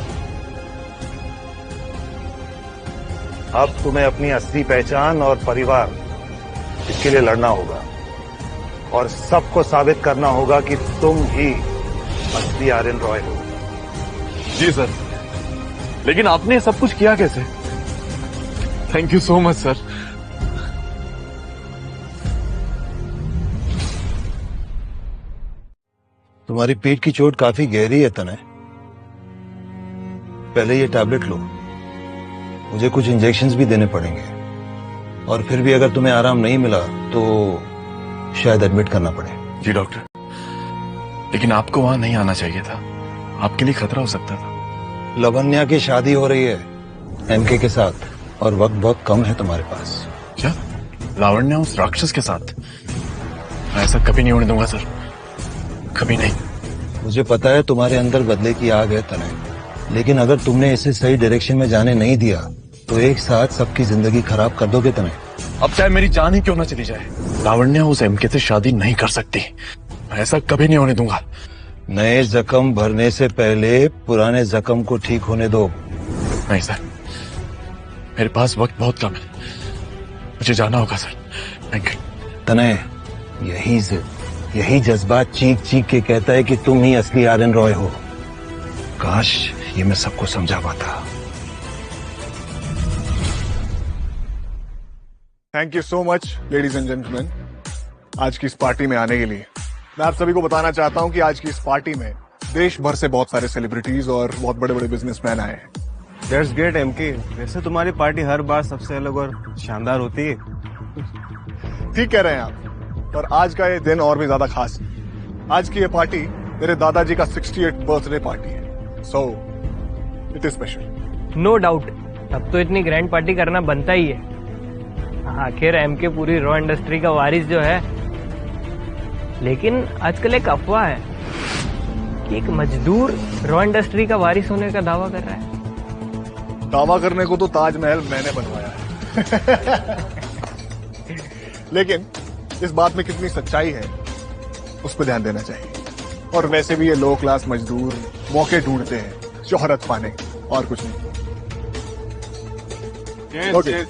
अब तुम्हें अपनी असली पहचान और परिवार इसके लिए लड़ना होगा और सबको साबित करना होगा कि तुम ही असली आर्यन रॉय हो। जी सर, लेकिन आपने सब कुछ किया कैसे? Thank you so much sir. तुम्हारी पेट की चोट काफी गहरी है तनय। पहले ये टैबलेट लो, मुझे कुछ इंजेक्शंस भी देने पड़ेंगे और फिर भी अगर तुम्हें आराम नहीं मिला तो शायद एडमिट करना पड़े। जी डॉक्टर, लेकिन आपको वहां नहीं आना चाहिए था, आपके लिए खतरा हो सकता था। लवन्या की शादी हो रही है एमके के साथ और वक्त बहुत कम है तुम्हारे पास। क्या लावण्या उस राक्षस के साथ? मैं ऐसा कभी नहीं होने दूंगा सर, कभी नहीं। मुझे पता है तुम्हारे अंदर बदले की आग है तनय, लेकिन अगर तुमने इसे सही डायरेक्शन में जाने नहीं दिया तो एक साथ सबकी जिंदगी खराब कर दोगे तनय। अब चाहे मेरी जान ही क्यों ना चली जाए, लावण्या उस एमके से शादी नहीं कर सकती। मैं ऐसा कभी नहीं होने दूंगा। नए जख्म भरने से पहले पुराने जख्म को ठीक होने दो। नहीं सर, मेरे पास वक्त बहुत कम है, मुझे जाना होगा सर। Thank you. तनय, यही जज्बात चीख चीख के कहता है कि तुम ही असली आर्यन रॉय हो। काश ये मैं सबको समझा पाता। Thank you so much ladies and gentleman, आज की इस पार्टी में आने के लिए। मैं आप सभी को बताना चाहता हूं कि आज की इस पार्टी में देश भर से बहुत सारे सेलिब्रिटीज और बहुत बड़े बड़े बिजनेसमैन आए हैं। That's great MK. वैसे तुम्हारी पार्टी हर बार सबसे अलग और शानदार होती है। ठीक कह रहे हैं आप, और आज का ये दिन और भी ज्यादा खास है। आज की ये पार्टी मेरे दादाजी का 68th बर्थडे पार्टी है, so it is special. No doubt, अब तो इतनी ग्रैंड पार्टी करना बनता ही है। आखिर एमके पूरी रॉ इंडस्ट्री का वारिस जो है। लेकिन आजकल एक अफवाह है कि एक मजदूर रॉ इंडस्ट्री का वारिस होने का दावा कर रहा है। दावा करने को तो ताजमहल मैंने बनवाया है लेकिन इस बात में कितनी सच्चाई है उस पर ध्यान देना चाहिए। और वैसे भी ये लो क्लास मजदूर मौके ढूंढते हैं शोहरत पाने, और कुछ नहीं। Okay,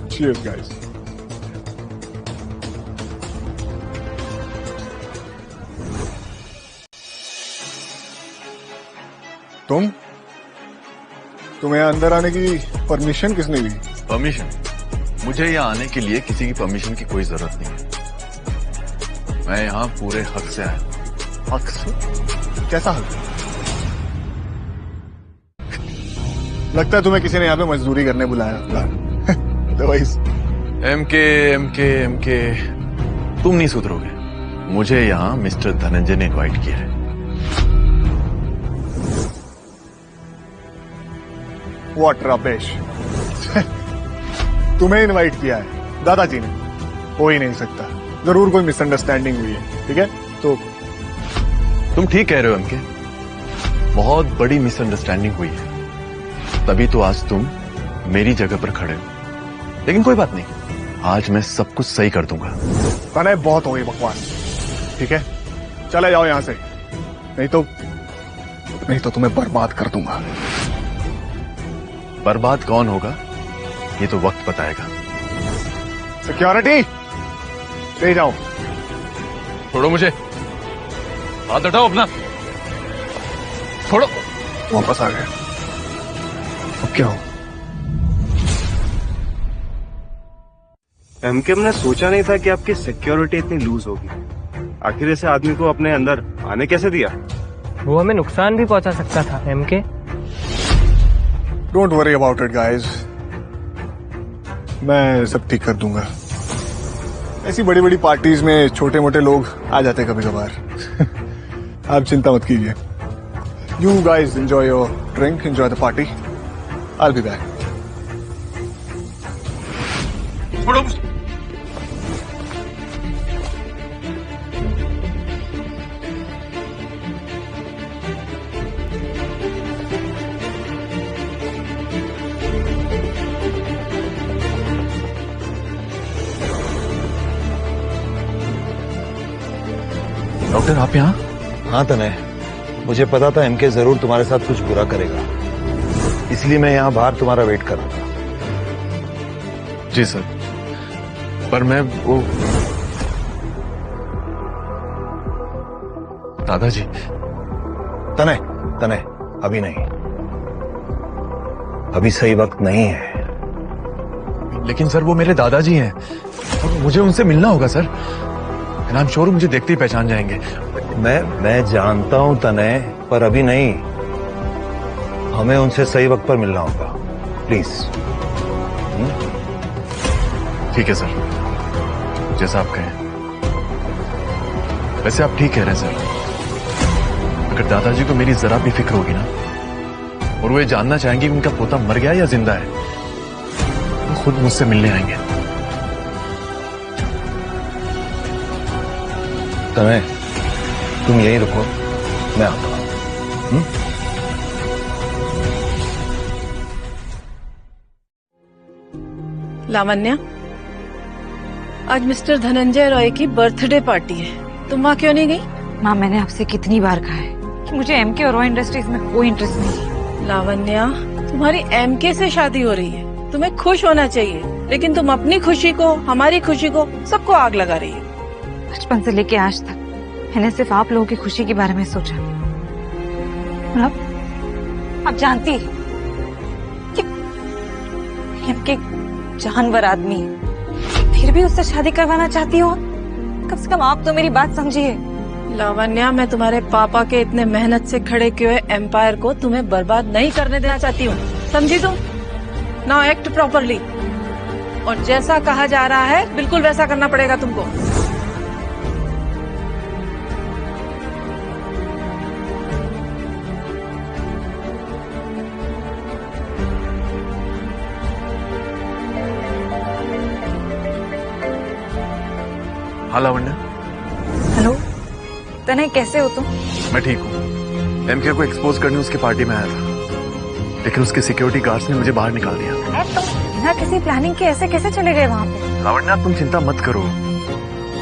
cheers guys. तुम्हें अंदर आने की परमिशन किसने दी? परमिशन? मुझे यहाँ आने के लिए किसी की परमिशन की कोई जरूरत नहीं है। मैं यहाँ पूरे हक से आया। हक से? कैसा हक? लगता है तुम्हें किसी ने यहाँ पे मजदूरी करने बुलाया। अदरवाइज एमके तुम नहीं सुधरोगे। मुझे यहाँ मिस्टर धनंजय ने इनवाइट किया है। What rubbish. तुम्हें इनवाइट किया है दादाजी ने? हो ही नहीं सकता, जरूर कोई मिसअंडरस्टैंडिंग हुई है। ठीक है, तो तुम ठीक कह रहे हो एमके, बहुत बड़ी मिसअंडरस्टैंडिंग हुई है, तभी तो आज तुम मेरी जगह पर खड़े हो। लेकिन कोई बात नहीं, आज मैं सब कुछ सही कर दूंगा। तने बहुत हो गई बकवास, ठीक है? चले जाओ यहां से, नहीं तो तुम्हें बर्बाद कर दूंगा। बर्बाद कौन होगा ये तो वक्त बताएगा। सिक्योरिटी, ले जाओ। छोड़ो मुझे, हाथ हटाओ अपना, छोड़ो। वापस आ गए, अब क्या हो? एमके, हमने सोचा नहीं था कि आपकी सिक्योरिटी इतनी लूज होगी। आखिर ऐसे आदमी को अपने अंदर आने कैसे दिया? वो हमें नुकसान भी पहुंचा सकता था MK. Don't worry about it guys, मैं सब ठीक कर दूंगा। ऐसी बड़ी बड़ी पार्टीज में छोटे मोटे लोग आ जाते कभी कभार। आप चिंता मत कीजिए। You guys enjoy your drink, enjoy the party, I will be back. Doctor आप यहाँ? हाँ तनय, मुझे पता था एमके जरूर तुम्हारे साथ कुछ बुरा करेगा, इसलिए मैं यहाँ बाहर तुम्हारा वेट कर रहा था। जी सर, पर मैं वो दादाजी। तनय तनय, अभी नहीं, अभी सही वक्त नहीं है। लेकिन सर वो मेरे दादाजी हैं, मुझे उनसे मिलना होगा सर। आई एम श्योर मुझे देखते ही पहचान जाएंगे। मैं जानता हूं तनय, पर अभी नहीं, हमें उनसे सही वक्त पर मिलना होगा, प्लीज। ठीक है सर, जैसा आप कहें। वैसे आप ठीक कह रहे हैं सर, अगर दादाजी को मेरी जरा भी फिक्र होगी ना, और वो ये जानना चाहेंगे कि उनका पोता मर गया या जिंदा है, वो खुद मुझसे मिलने आएंगे। तनय, तुम यहीं रुको, मैं आता हूं। लावण्या, आज मिस्टर धनंजय रॉय की बर्थडे पार्टी है, तुम वहाँ क्यों नहीं गई? माँ, मैंने आपसे कितनी बार कहा है कि मुझे एमके और रॉय इंडस्ट्रीज में कोई इंटरेस्ट नहीं है। लावण्या, तुम्हारी एमके से शादी हो रही है, तुम्हें खुश होना चाहिए, लेकिन तुम अपनी खुशी को, हमारी खुशी को, सबको आग लगा रही हो। बचपन से लेके आज तक मैंने सिर्फ आप लोगों की खुशी के बारे में सोचा। आप जानती हैं कि एमके जानवर आदमी है, फिर भी उससे शादी करवाना चाहती हो? कम से कम आप तो मेरी बात समझिए। लावण्या, मैं तुम्हारे पापा के इतने मेहनत से खड़े किए हुए एम्पायर को तुम्हें बर्बाद नहीं करने देना चाहती हूँ, समझी तुम? नाउ एक्ट प्रॉपरली, और जैसा कहा जा रहा है बिल्कुल वैसा करना पड़ेगा तुमको। हाँ लावण्या। हेलो तनय, कैसे हो तुम? मैं ठीक हूँ। एमके को एक्सपोज करने उसकी पार्टी में आया था, लेकिन उसके सिक्योरिटी गार्ड्स ने मुझे बाहर निकाल दिया। तुम बिना किसी प्लानिंग के ऐसे कैसे चले गए वहाँ पे? लावण्या, तुम चिंता मत करो,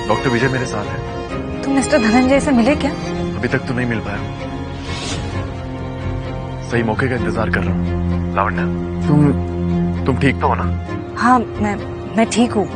डॉक्टर विजय मेरे साथ है। तुम मिस्टर धनंजय से मिले क्या? अभी तक तो नहीं मिल पाया, सही मौके का इंतजार कर रहा हूँ। लावण्या, तुम ठीक तो हो ना? हाँ, मैं ठीक हूँ।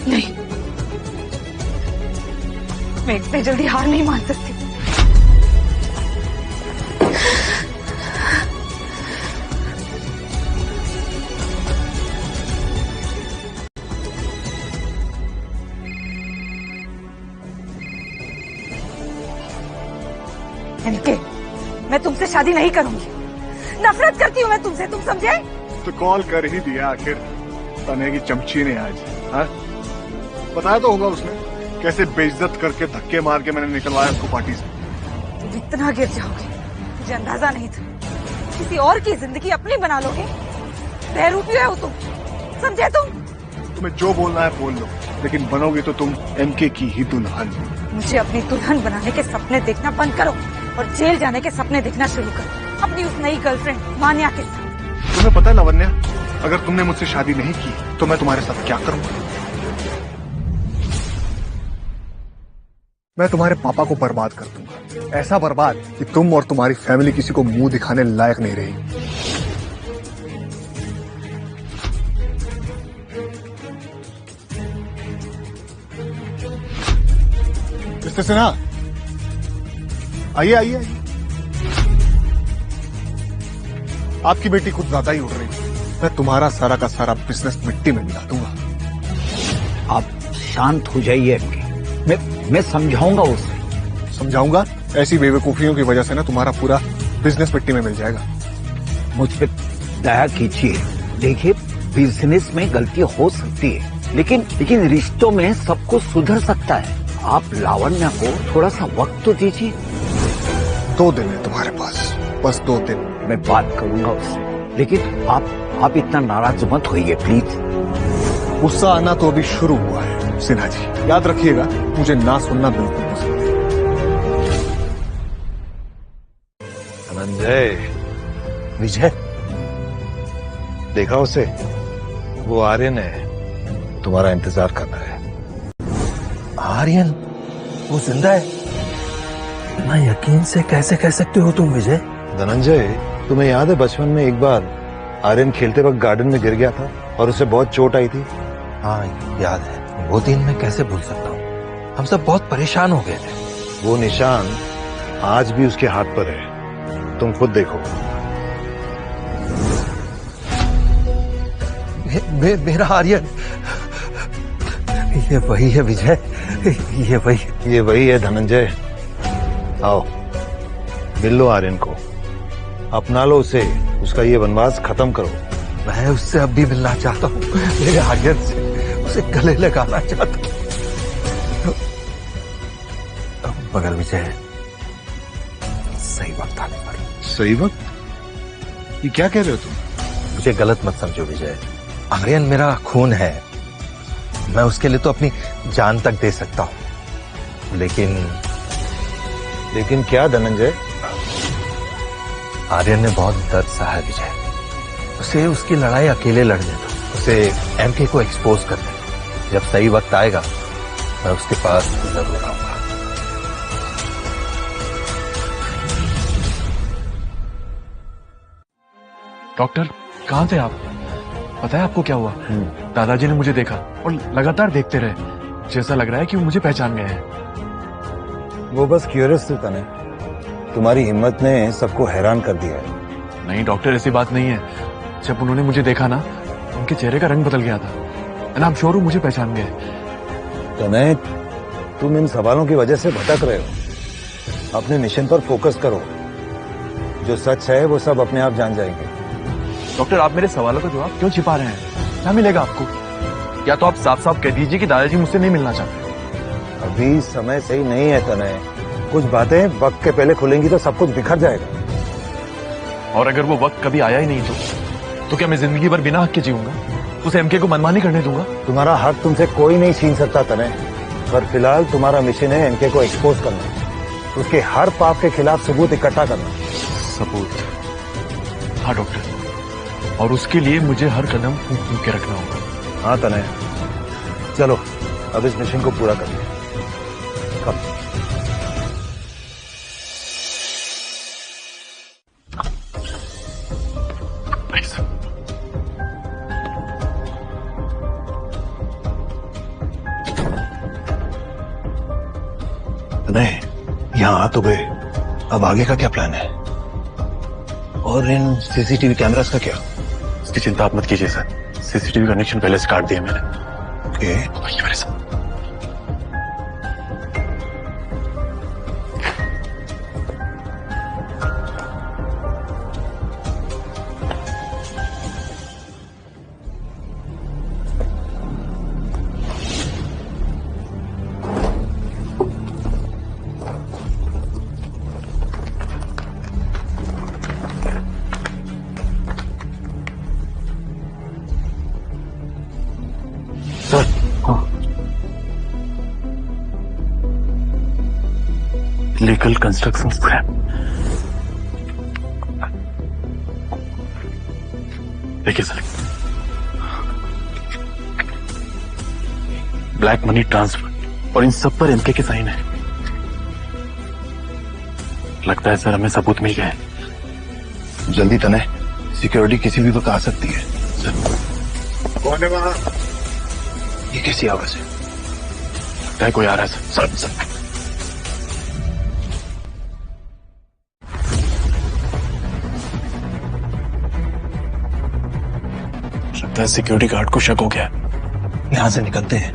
नहीं, मैं इतने जल्दी हार नहीं मान सकती। एमके, मैं तुमसे शादी नहीं करूंगी, नफरत करती हूँ मैं तुमसे, तुम समझे? तो कॉल कर ही दिया आखिर तने की चमची ने आज। हाँ, बताया तो होगा उसने कैसे बेइज्जत करके धक्के मार के मैंने निकलवाया उसको पार्टी से। तुम इतना गिर जाओगे मुझे अंदाजा नहीं था। किसी और की जिंदगी अपनी बना लोगे, बहरूपी हो तुम, समझे तुम? तुम्हें जो बोलना है बोल लो, लेकिन बनोगे तो तुम एमके की ही दुल्हन। मुझे अपनी दुल्हन बनाने के सपने देखना बंद करो और जेल जाने के सपने देखना शुरू करो, अपनी उस नई गर्लफ्रेंड मान्या के साथ। तुम्हें पता है लावण्या, अगर तुमने मुझसे शादी नहीं की तो मैं तुम्हारे साथ क्या करूंगा? मैं तुम्हारे पापा को बर्बाद कर दूंगा, ऐसा बर्बाद कि तुम और तुम्हारी फैमिली किसी को मुंह दिखाने लायक नहीं रही। मिस्टर सिन्हा, आइए आइए आइए। आपकी बेटी कुछ ज्यादा ही उड़ रही है, मैं तुम्हारा सारा का सारा बिजनेस मिट्टी में मिला दूंगा। आप शांत हो जाइए एमके। मैं समझाऊंगा उसे। समझाऊंगा? ऐसी बेवकूफियों की वजह से ना तुम्हारा पूरा बिजनेस मिट्टी में मिल जाएगा। मुझ पे दया कीजिए। देखिए, बिजनेस में गलती हो सकती है, लेकिन रिश्तों में सब कुछ सुधर सकता है। आप लावण्या को थोड़ा सा वक्त तो दीजिए। 2 दिन है तुम्हारे पास, बस 2 दिन। मैं बात करूंगा उससे, लेकिन आप इतना नाराज मत होइए प्लीज। गुस्सा आना तो अभी शुरू हुआ है सिन्हा जी, याद रखिएगा, मुझे ना सुनना बिल्कुल पसंद है। धनंजय, विजय, देखा उसे? वो आर्यन है, तुम्हारा इंतजार कर रहा है। आर्यन? वो जिंदा है? इतना यकीन से कैसे कह सकते हो तुम विजय? धनंजय, तुम्हें याद है बचपन में एक बार आर्यन खेलते वक्त गार्डन में गिर गया था और उसे बहुत चोट आई थी? हाँ याद है, वो दिन मैं कैसे भूल सकता हूँ। हम सब बहुत परेशान हो गए थे। वो निशान आज भी उसके हाथ पर है, तुम खुद देखो। मेरा आर्यन, ये वही है विजय, ये वही है धनंजय। आओ मिल लो आर्यन को, अपना लो उसे, उसका ये वनवास खत्म करो। मैं उससे अब भी मिलना चाहता हूँ, मेरे आर्यन से, उसे गले लगाना चाहता हूँ। मगर विजय, सही वक्त आने पर। सही वक्त? ये क्या कह रहे हो तुम? मुझे गलत मत समझो विजय, आर्यन मेरा खून है, मैं उसके लिए तो अपनी जान तक दे सकता हूं, लेकिन क्या धनंजय? आर्यन ने बहुत दर्द सहा विजय, उसे उसकी लड़ाई अकेले लड़ने दो, उसे एमके को एक्सपोज कर दे। जब सही वक्त आएगा मैं उसके पास जरूर आऊंगा। डॉक्टर, कहाँ थे आप? पता है आपको क्या हुआ? दादाजी ने मुझे देखा और लगातार देखते रहे। जैसा लग रहा है कि वो मुझे पहचान गए हैं। वो बस क्यूरियस थे तने, तुम्हारी हिम्मत ने सबको हैरान कर दिया है। नहीं डॉक्टर, ऐसी बात नहीं है। जब उन्होंने मुझे देखा ना, उनके चेहरे का रंग बदल गया था। एंड आप श्योर हो मुझे पहचान गए? तने, तुम इन सवालों की वजह से भटक रहे हो। अपने मिशन पर फोकस करो, जो सच है वो सब अपने आप जान जाएंगे। डॉक्टर, आप मेरे सवालों का जवाब क्यों छिपा रहे हैं? क्या मिलेगा आपको? या तो आप साफ साफ कह दीजिए कि दादाजी मुझसे नहीं मिलना चाहते। अभी समय सही नहीं है तनय, कुछ बातें वक्त के पहले खुलेंगी तो सब कुछ बिखर जाएगा। और अगर वो वक्त कभी आया ही नहीं तो क्या मैं जिंदगी भर बिना हक के जीऊंगा? उस एमके को मनमानी करने दूंगा? तुम्हारा हक तुमसे कोई नहीं छीन सकता तनय, पर फिलहाल तुम्हारा मिशन है एमके को एक्सपोज करना, उसके हर पाप के खिलाफ सबूत इकट्ठा करना। सबूत? हाँ डॉक्टर, और उसके लिए मुझे हर कदम फूंक फूंक के रखना होगा। हाँ तनय, चलो अब इस मिशन को पूरा करिए। कब? नहीं, यहाँ आ तो गए, अब आगे का क्या प्लान है? और इन सीसीटीवी कैमरास का क्या? इसकी चिंता आप मत कीजिए सर, सीसीटीवी कनेक्शन पहले से काट दिया मैंने। ओके, मेरे साथ। Legal construction scrap. देखिए सर, ब्लैक मनी ट्रांसफर और इन सब पर एमके के साइन है। लगता है सर हमें सबूत मिल गया है। जल्दी तने, सिक्योरिटी किसी भी वक्त आ सकती है। कौन है वहां? ये कैसी आवाज है? लगता है कोई आ रहा है सर। सिक्योरिटी गार्ड को शक हो गया, यहां से निकलते हैं।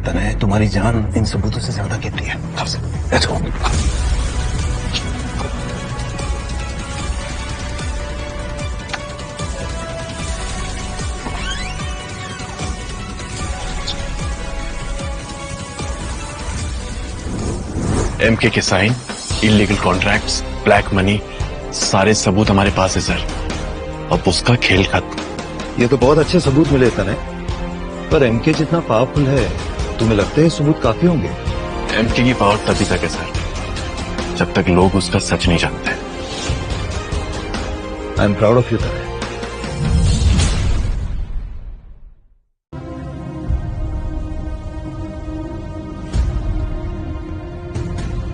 तने तुम्हारी जान इन सबूतों से ज्यादा कीमती है। Let's go. एमके के sign, illegal contracts, black money, सारे सबूत हमारे पास है सर। अब उसका खेल खत्म। ये तो बहुत अच्छे सबूत मिले तने, पर एमके जितना पावरफुल है, तुम्हें लगता है सबूत काफी होंगे? एमके की पावर तभी तक है सर, जब तक लोग उसका सच नहीं जानते। I am proud of you तने।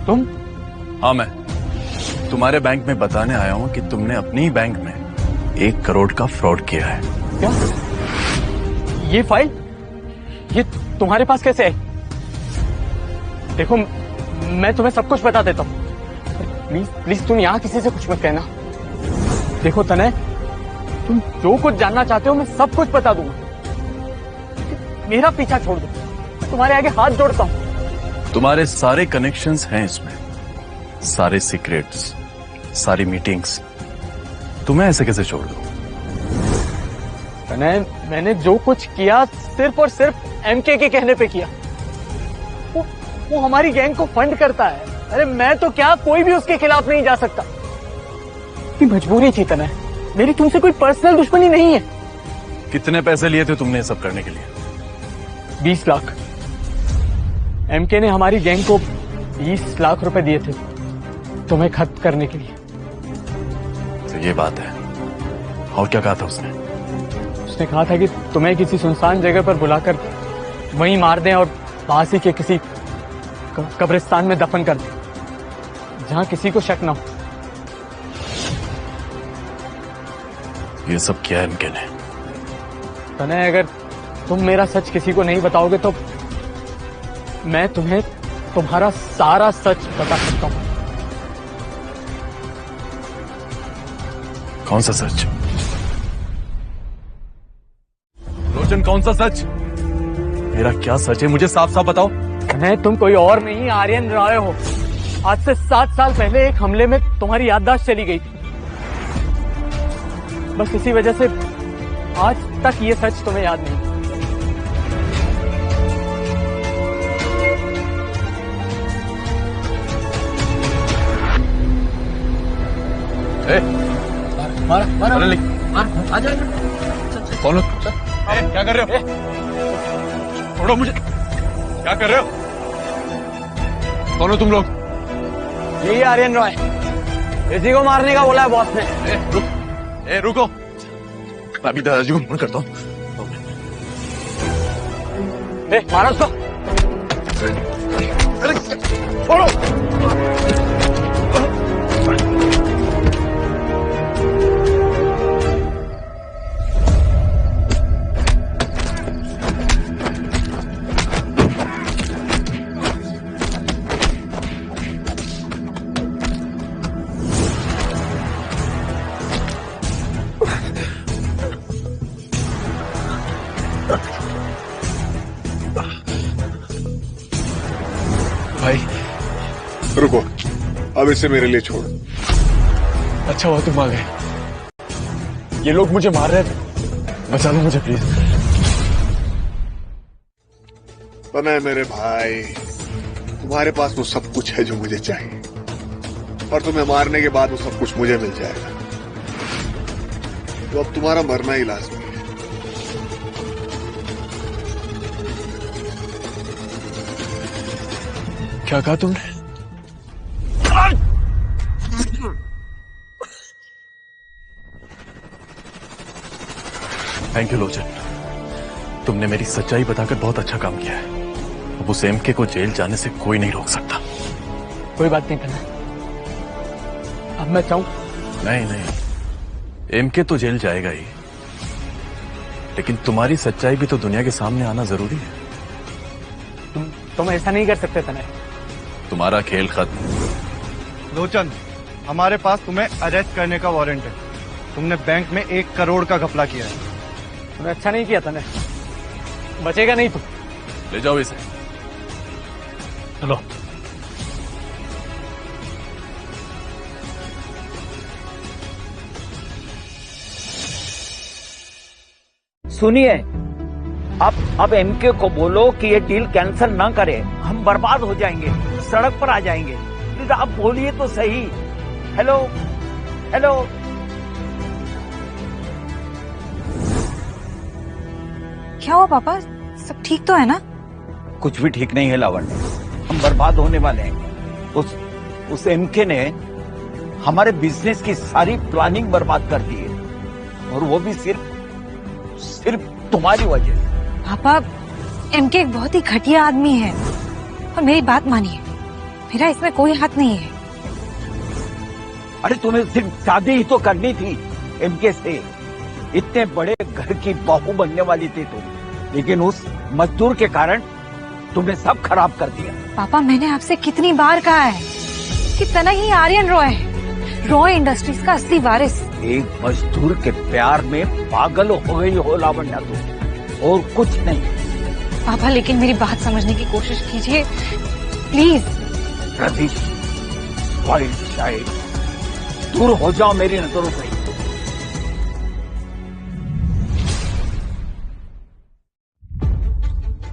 तुम? हाँ, मैं तुम्हारे बैंक में बताने आया हूं कि तुमने अपनी ही बैंक में 1 करोड़ का फ्रॉड किया है। क्या? ये फाइल ये तुम्हारे पास कैसे है? देखो, मैं तुम्हें सब कुछ बता देता हूँ। प्लीज प्लीज तुम यहाँ किसी से कुछ मत कहना। देखो तनय, तुम जो कुछ जानना चाहते हो मैं सब कुछ बता दूंगा। मेरा पीछा छोड़ दो, मैं तुम्हारे आगे हाथ जोड़ता हूँ। तुम्हारे सारे कनेक्शंस हैं इसमें, सारे सीक्रेट्स, सारी मीटिंग्स, तुम्हें ऐसे कैसे छोड़ दूं? तनय, मैंने जो कुछ किया सिर्फ और सिर्फ एमके के कहने पे किया। वो हमारी गैंग को फंड करता है। अरे मैं तो क्या, कोई भी उसके खिलाफ नहीं जा सकता। मजबूरी थी तनय, मेरी तुमसे कोई पर्सनल दुश्मनी नहीं है। कितने पैसे लिए थे तुमने सब करने के लिए? 20 लाख। एमके ने हमारी गैंग को 20 लाख रुपए दिए थे तुम्हें खत्म करने के लिए। तो ये बात है। और क्या कहा था उसने? उसने कहा था कि तुम्हें किसी सुनसान जगह पर बुलाकर वहीं मार दें और पास ही के किसी कब्रिस्तान में दफन कर दें, जहां किसी को शक ना हो। ये सब किया एमके ने? तनय, अगर तुम मेरा सच किसी को नहीं बताओगे तो मैं तुम्हें तुम्हारा सारा सच बता सकता हूं। कौन सा सच? लोचन, कौन सा सच? मेरा क्या सच है, मुझे साफ साफ बताओ। मैं, तुम कोई और नहीं आर्यन रॉय हो। आज से 7 साल पहले एक हमले में तुम्हारी याददाश्त चली गई थी। बस इसी वजह से आज तक ये सच तुम्हें याद नहीं। मारा मारा मारा, आजा। कौन हो? क्या कर रहे हो? छोड़ो मुझे। क्या कर रहे हो? कौन हो तुम लोग? यही आर्यन रॉय, इसी को मारने का बोला है बॉस ने। रुको, मैं अभी दादाजी को फोन करता हूँ। मारो उसको। छोड़ो। भाई रुको, अब इसे मेरे लिए छोड़। अच्छा हुआ तुम आ गए। ये लोग मुझे मार रहे थे, बचा लो मुझे प्लीज। तनय मेरे भाई, तुम्हारे पास वो सब कुछ है जो मुझे चाहिए, और तुम्हें मारने के बाद वो सब कुछ मुझे मिल जाएगा। तो अब तुम्हारा मरना ही लाजमी है। क्या कहा तुमने? थैंक यू लोचन, तुमने मेरी सच्चाई बताकर बहुत अच्छा काम किया है। अब उस एमके को जेल जाने से कोई नहीं रोक सकता। कोई बात नहीं करना। अब मैं चाहूं? नहीं, एमके तो जेल जाएगा ही, लेकिन तुम्हारी सच्चाई भी तो दुनिया के सामने आना जरूरी है। तुम ऐसा नहीं कर सकते तनय। तुम्हारा खेल खत्म। लोचन, हमारे पास तुम्हें अरेस्ट करने का वारंट है। तुमने बैंक में 1 करोड़ का घपला किया है। तुमने अच्छा नहीं किया तनय, बचेगा नहीं तू। ले जाओ इसे। हेलो। सुनिए, अब एमके को बोलो कि ये डील कैंसिल ना करे, हम बर्बाद हो जाएंगे, सड़क पर आ जाएंगे। प्लीज आप बोलिए तो सही। Hello hello. क्या हुआ पापा, सब ठीक तो है ना? कुछ भी ठीक नहीं है लावण्य, हम बर्बाद होने वाले हैं। उस एमके ने हमारे बिजनेस की सारी प्लानिंग बर्बाद कर दी है, और वो भी सिर्फ तुम्हारी वजह से। पापा, एमके एक बहुत ही घटिया आदमी है, और मेरी बात मानिए, मेरा इसमें कोई हाथ नहीं है। अरे तुम्हें सिर्फ शादी ही तो करनी थी एमके से, इतने बड़े घर की बहू बनने वाली थी तुम, लेकिन उस मजदूर के कारण तुमने सब खराब कर दिया। पापा, मैंने आपसे कितनी बार कहा है कि तनय ही आर्यन रॉय है, रॉय इंडस्ट्रीज का असली वारिस। एक मजदूर के प्यार में पागल हो गई हो लावण्या तुम, और कुछ नहीं। पापा, लेकिन मेरी बात समझने की कोशिश कीजिए प्लीज। रतीश, वाइल्ड चाइल्ड, दूर हो जाओ मेरी नजरों से।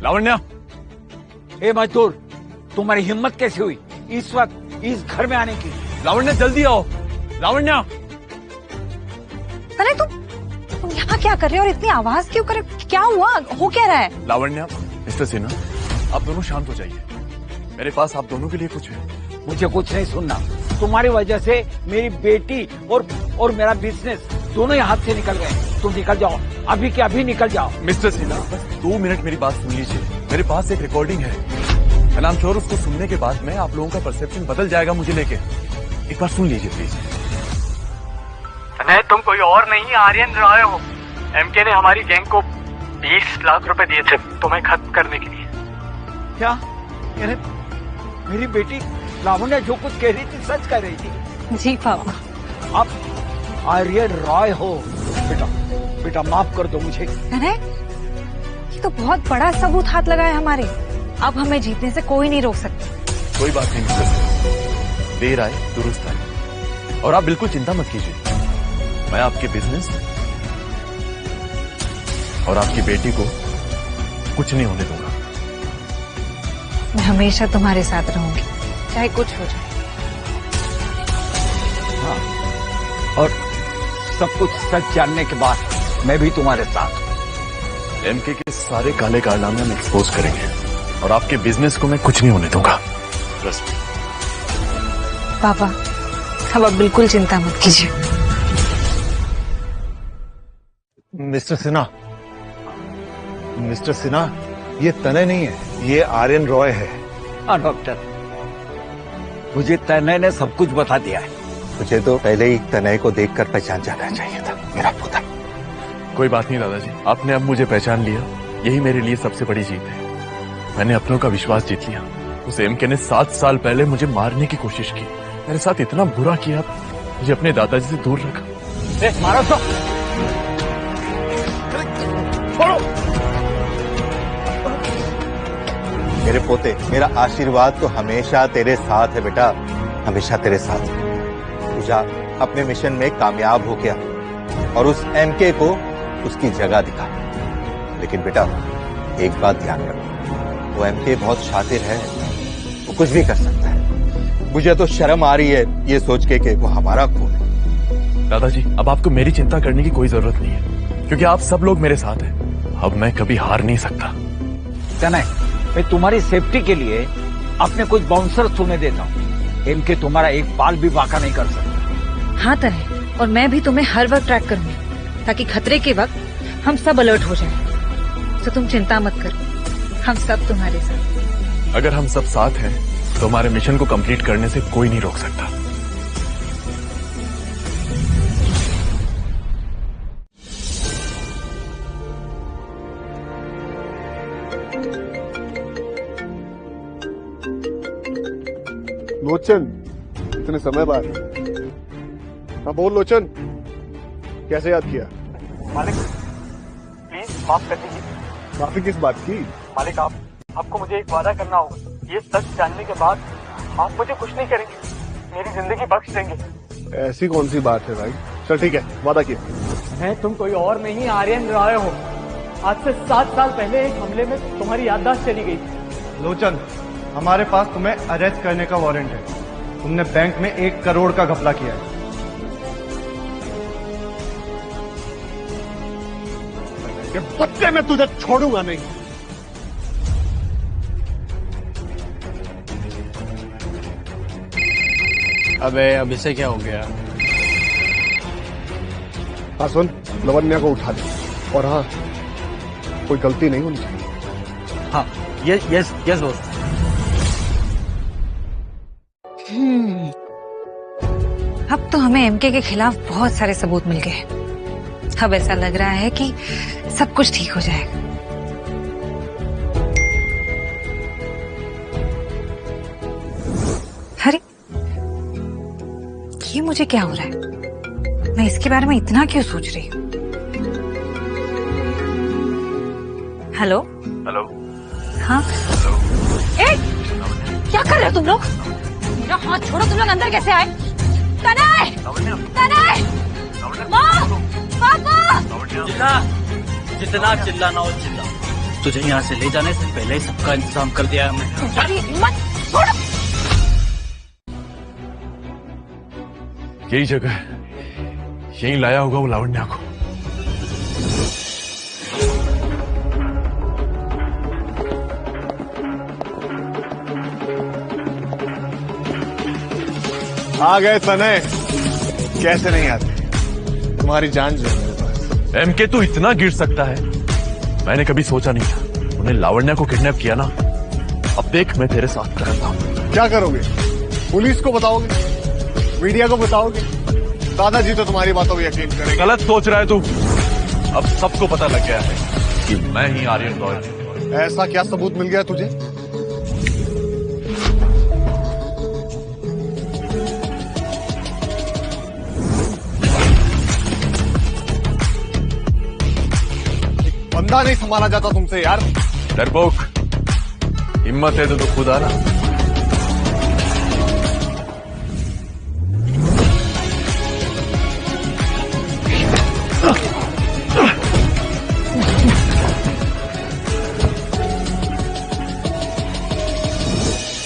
लावण्या, ए मजदूर, तुम्हारी हिम्मत कैसे हुई इस वक्त इस घर में आने की? लावण्या जल्दी आओ। लावण्या, अरे तुम यहाँ क्या कर रहे हो, और इतनी आवाज क्यों कर रहे हो? क्या हुआ, हो क्या रहा है? लावण्या, मिस्टर सिन्हा, आप दोनों शांत हो जाइए, मेरे पास आप दोनों के लिए कुछ है। मुझे कुछ नहीं सुनना, तुम्हारी वजह से मेरी बेटी और मेरा बिजनेस दोनों ही हाथ से निकल गए। तुम निकल जाओ, अभी के अभी निकल जाओ। मिस्टर सिन्हा, बस 2 मिनट मेरी बात सुन लीजिए, मेरे पास एक रिकॉर्डिंग है, एंड आई एम श्योर उसको सुनने के बाद में आप लोगों का परसेप्शन बदल जाएगा मुझे लेके। एक बार सुन लीजिए प्लीज। नहीं, तुम कोई और नहीं आर्यन रॉय हो। एमके ने हमारी गैंग को 20 लाख रुपए दिए थे तुम्हें खत्म करने के लिए। क्या मेरी बेटी लावण्या जो कुछ कह रही थी सच कह रही थी? जी पापा। आप आर्यन रॉय हो। बेटा माफ कर दो मुझे। तनय, ये तो बहुत बड़ा सबूत हाथ लगा है हमारे, अब हमें जीतने से कोई नहीं रोक सकता। कोई बात नहीं मिस्टर सिन्हा, देर आए दुरुस्त आए, और आप बिल्कुल चिंता मत कीजिए, मैं आपके बिजनेस और आपकी बेटी को कुछ नहीं होने दूंगा। मैं हमेशा तुम्हारे साथ रहूंगी, चाहे कुछ हो जाए। हाँ, और सब कुछ सच जानने के बाद मैं भी तुम्हारे साथ। एमके के सारे काले कारनामे हम एक्सपोज करेंगे, और आपके बिजनेस को मैं कुछ नहीं होने दूंगा। बस पापा, अब बिल्कुल चिंता मत कीजिए। मिस्टर सिन्हा, ये तनय नहीं है, ये आर्यन रॉय है। हाँ डॉक्टर, मुझे तनय ने सब कुछ बता दिया है। मुझे तो पहले ही तनय को देखकर पहचान जाना चाहिए था, मेरा पुत्र। कोई बात नहीं दादाजी, आपने अब मुझे पहचान लिया, यही मेरे लिए सबसे बड़ी जीत है। मैंने अपनों का विश्वास जीत लिया। उस एमके ने 7 साल पहले मुझे मारने की कोशिश की, मेरे साथ इतना बुरा किया, मुझे अपने दादाजी से दूर रखा। मारो तो। मेरे पोते, मेरा आशीर्वाद तो हमेशा तेरे साथ है बेटा, हमेशा तेरे साथ। तू जा, अपने मिशन में कामयाब हो गया, और उस एमके को उसकी जगह दिखा। लेकिन बेटा, एक बात ध्यान रखो, वो एमके बहुत शातिर है, वो कुछ भी कर सकता है। मुझे तो शर्म आ रही है ये सोच के कि वो हमारा खून है। दादाजी, अब आपको मेरी चिंता करने की कोई जरूरत नहीं है, क्योंकि आप सब लोग मेरे साथ हैं। अब मैं कभी हार नहीं सकता। तनय, मैं तुम्हारी सेफ्टी के लिए अपने कुछ बाउंसर तुम्हें देता हूँ, एमके तुम्हारा एक बाल भी बाका नहीं कर सकता। हाँ तनय, और मैं भी तुम्हें हर वक्त ट्रैक करूंगी, ताकि खतरे के वक्त हम सब अलर्ट हो जाएं। तो तुम चिंता मत करो, हम सब तुम्हारे साथ। अगर हम सब साथ हैं तो हमारे मिशन को कंप्लीट करने से कोई नहीं रोक सकता। लोचन, इतने समय बाद। हाँ बोल लोचन, कैसे याद किया? मालिक प्लीज माफ कर दीजिए। माफी किस बात की? मालिक आपको मुझे एक वादा करना होगा। ये सच जानने के बाद आप मुझे कुछ नहीं करेंगे, मेरी जिंदगी बख्श देंगे। ऐसी कौन सी बात है भाई? चल ठीक है, वादा किया। मैं तुम कोई और नहीं आर्यन रॉय हो। आज से 7 साल पहले एक हमले में तुम्हारी याददाश्त चली गई थी। लोचन, हमारे पास तुम्हें अरेस्ट करने का वारंट है। तुमने बैंक में 1 करोड़ का घपला किया है। ये बच्चे मैं तुझे छोड़ूंगा नहीं। अबे अब इसे क्या हो गया? हाँ सुन, लवन्या को उठा दे। और हाँ, कोई गलती नहीं होनी चाहिए। हाँ, यस दोस्त। अब तो हमें एमके के खिलाफ बहुत सारे सबूत मिल गए। अब ऐसा लग रहा है कि सब कुछ ठीक हो जाएगा। अरे, ये मुझे क्या हो रहा है? मैं इसके बारे में इतना क्यों सोच रही हूँ? हेलो? हेलो? हाँ? ए, क्या कर रहे हो तुम लोग? मेरा हाथ छोड़ो, तुम लोग अंदर कैसे आए? तनय! तनय! माँ! पापा! जितना चिल्लाना हो चिल्ला। तुझे यहाँ से ले जाने से पहले ही सबका इंतजाम कर दिया हमने। तुम्हारी हिम्मत! छोड़ो! यही जगह है, यही लाया होगा वो लावण्या को। आ गए तने, कैसे नहीं आते? तुम्हारी जान जो है मेरे पास। एमके तो इतना गिर सकता है, मैंने कभी सोचा नहीं था। उन्हें लावण्या को किडनैप किया ना, अब देख मैं तेरे साथ करता हूँ। क्या करोगे? पुलिस को बताओगे? मीडिया को बताओगे? दादाजी तो तुम्हारी बातों पर यकीन करेंगे। गलत सोच रहा है तू। अब सबको पता लग गया है कि मैं ही आर्यन रॉय हूं। ऐसा क्या सबूत मिल गया तुझे? बंदा नहीं संभाला जाता तुमसे यार। डरपोक, हिम्मत है तो खुद आना।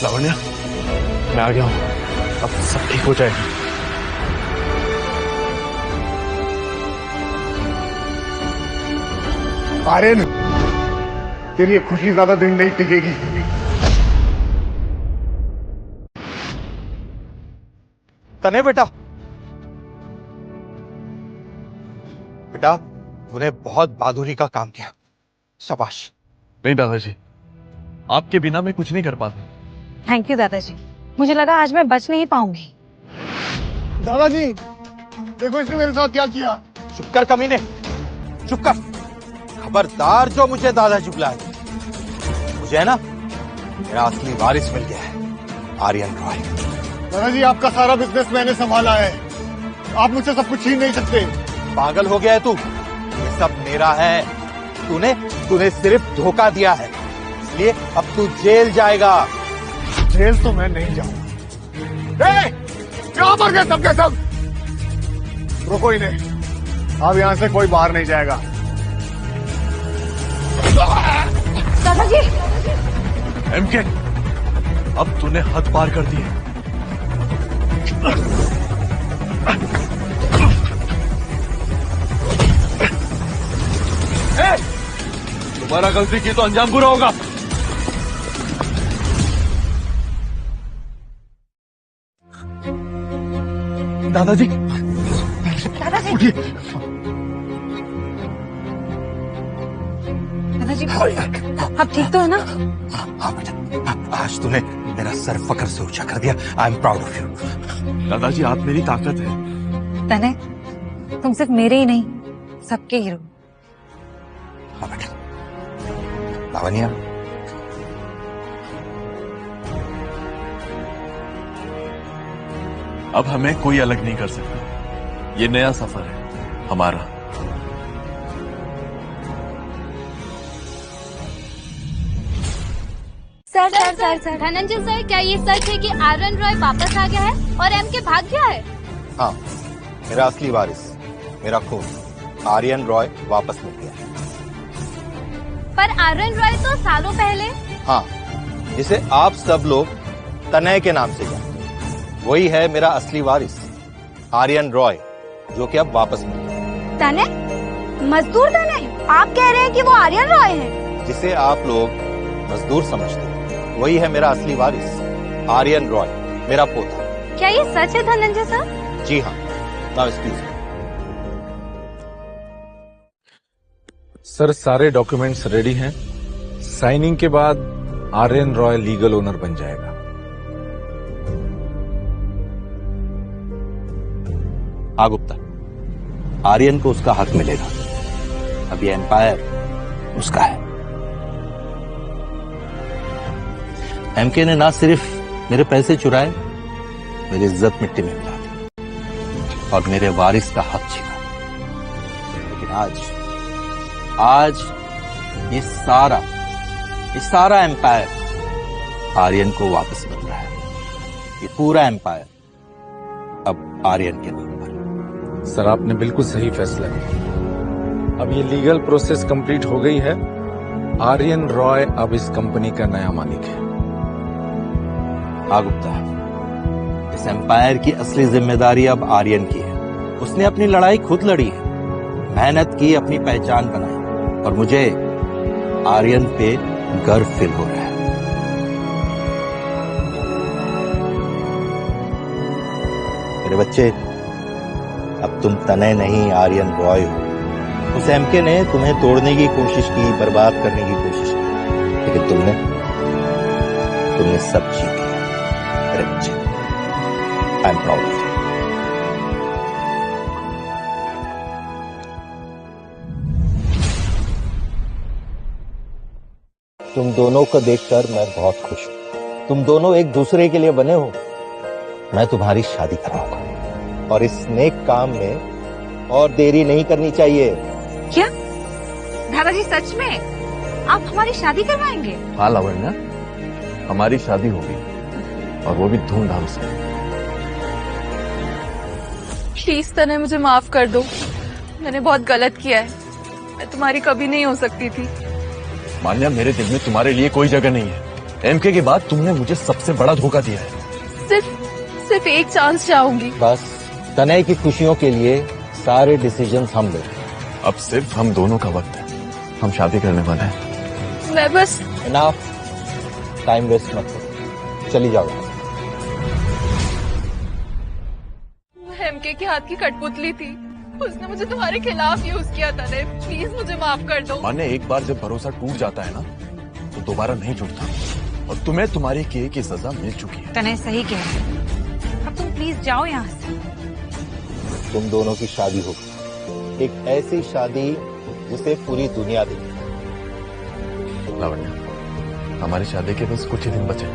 लावण्या, मैं आ गया हूं, अब सब ठीक हो जाएगा। आर्यन, तेरी ये खुशी ज्यादा दिन नहीं टिकेगी। तने बेटा, बेटा तूने बहुत बहादुरी का काम किया, शाबाश। नहीं दादाजी, आपके बिना मैं कुछ नहीं कर पाता। थैंक यू दादाजी, मुझे लगा आज मैं बच नहीं पाऊंगी। दादाजी, देखो इसने मेरे साथ क्या किया। चुप कर कमीने, चुप कर। खबरदार जो मुझे दादाजी बुलाए। मुझे है ना मेरा असली वारिस मिल गया है, आर्यन रॉय। दादाजी, आपका सारा बिजनेस मैंने संभाला है, आप मुझसे सब कुछ छीन नहीं सकते। पागल हो गया है तू? ये सब मेरा है। तूने सिर्फ धोखा दिया है, इसलिए अब तू जेल जाएगा। जेल तो मैं नहीं जाऊंगा। कहां पर गए सबके सब? रुको इन्हें, अब यहां से कोई बाहर नहीं जाएगा। दादाजी! एमके, अब तूने हद पार कर दी है। दोबारा गलती की तो अंजाम बुरा होगा। दादाजी, दादाजी! उठिए। दादाजी, अब ठीक तो है ना? हाँ बेटा, आज तूने मेरा सर फकर से ऊंचा कर दिया। I am proud of you. दादाजी, आप मेरी ताकत है। तने, तुम सिर्फ मेरे ही नहीं, सबके हीरो। हाँ बेटा। लावण्या, अब हमें कोई अलग नहीं कर सकता। ये नया सफर है हमारा। सर धनंजय सर, क्या ये सच है कि आर्यन रॉय वापस आ गया है और एमके भाग गया है? हाँ, मेरा असली वारिस, मेरा खून आर्यन रॉय वापस मिल गया है। पर आर्यन रॉय तो सालों पहले। हाँ, जिसे आप सब लोग तनय के नाम से जानते हैं, वही है मेरा असली वारिस आर्यन रॉय, जो कि अब वापस मिल गया। तनय? मजदूर तनय? आप कह रहे हैं कि वो आर्यन रॉय है? जिसे आप लोग मजदूर समझते हैं, वही है मेरा असली वारिस आर्यन रॉय, मेरा पोता। क्या ये सच है धनंजय सर? जी हाँ। Now excuse me. सर, सारे डॉक्यूमेंट्स रेडी हैं। साइनिंग के बाद आर्यन रॉय लीगल ओनर बन जाएगा। हाँ गुप्ता, आर्यन को उसका हक मिलेगा। अब ये एम्पायर उसका है। एमके ने ना सिर्फ मेरे पैसे चुराए, मेरी इज्जत मिट्टी में मिला दी और मेरे वारिस का हक छीना। लेकिन आज ये सारा एम्पायर आर्यन को वापस मिल रहा है। ये पूरा एम्पायर अब आर्यन के नाम पर। सर, आपने बिल्कुल सही फैसला किया। अब ये लीगल प्रोसेस कंप्लीट हो गई है। आर्यन रॉय अब इस कंपनी का नया मालिक है। हाँ गुप्ता, इस एम्पायर की असली जिम्मेदारी अब आर्यन की है। उसने अपनी लड़ाई खुद लड़ी है, मेहनत की, अपनी पहचान बनाई और मुझे आर्यन पे गर्व फील हो रहा है। मेरे बच्चे, अब तुम तनय नहीं आर्यन रॉय हो। उस एमके ने तुम्हें तोड़ने की कोशिश की, बर्बाद करने की कोशिश की, लेकिन तुमने सब जीत लिया। मेरे बच्चे, I am proud of you. तुम दोनों को देखकर मैं बहुत खुश हूं। तुम दोनों एक दूसरे के लिए बने हो। मैं तुम्हारी शादी कराऊंगा और इस नेक काम में और देरी नहीं करनी चाहिए। क्या दादाजी, सच में आप हमारी शादी करवाएंगे? हाँ लावण्या, हमारी शादी होगी और वो भी धूमधाम से। प्लीज तने मुझे माफ कर दो, मैंने बहुत गलत किया है। मैं तुम्हारी कभी नहीं हो सकती थी। मान्या, मेरे दिल में तुम्हारे लिए कोई जगह नहीं है। एमके के बाद तुमने मुझे सबसे बड़ा धोखा दिया है। सिर्फ एक चांस चाहूंगी। बस तनय की खुशियों के लिए सारे डिसीजंस हम लें। अब सिर्फ हम दोनों का वक्त है। हम शादी करने वाले हैं। मैं बस इनफ, टाइम वेस्ट मत करो, चली जाओ। एमके के हाथ की कठपुतली थी, उसने मुझे तुम्हारे खिलाफ यूज किया था। प्लीज मुझे माफ कर दो। मान्य, एक बार जब भरोसा टूट जाता है ना, तो दोबारा नहीं जुड़ता। और तुम्हें तुम्हारी किए की सजा मिल चुकी है। तने सही कह रहे हैं। अब तुम प्लीज जाओ यहाँ से। तुम दोनों की शादी होगी, एक ऐसी शादी जिसे पूरी दुनिया देखे। लावण्या, हमारी शादी के बस कुछ ही दिन बचे।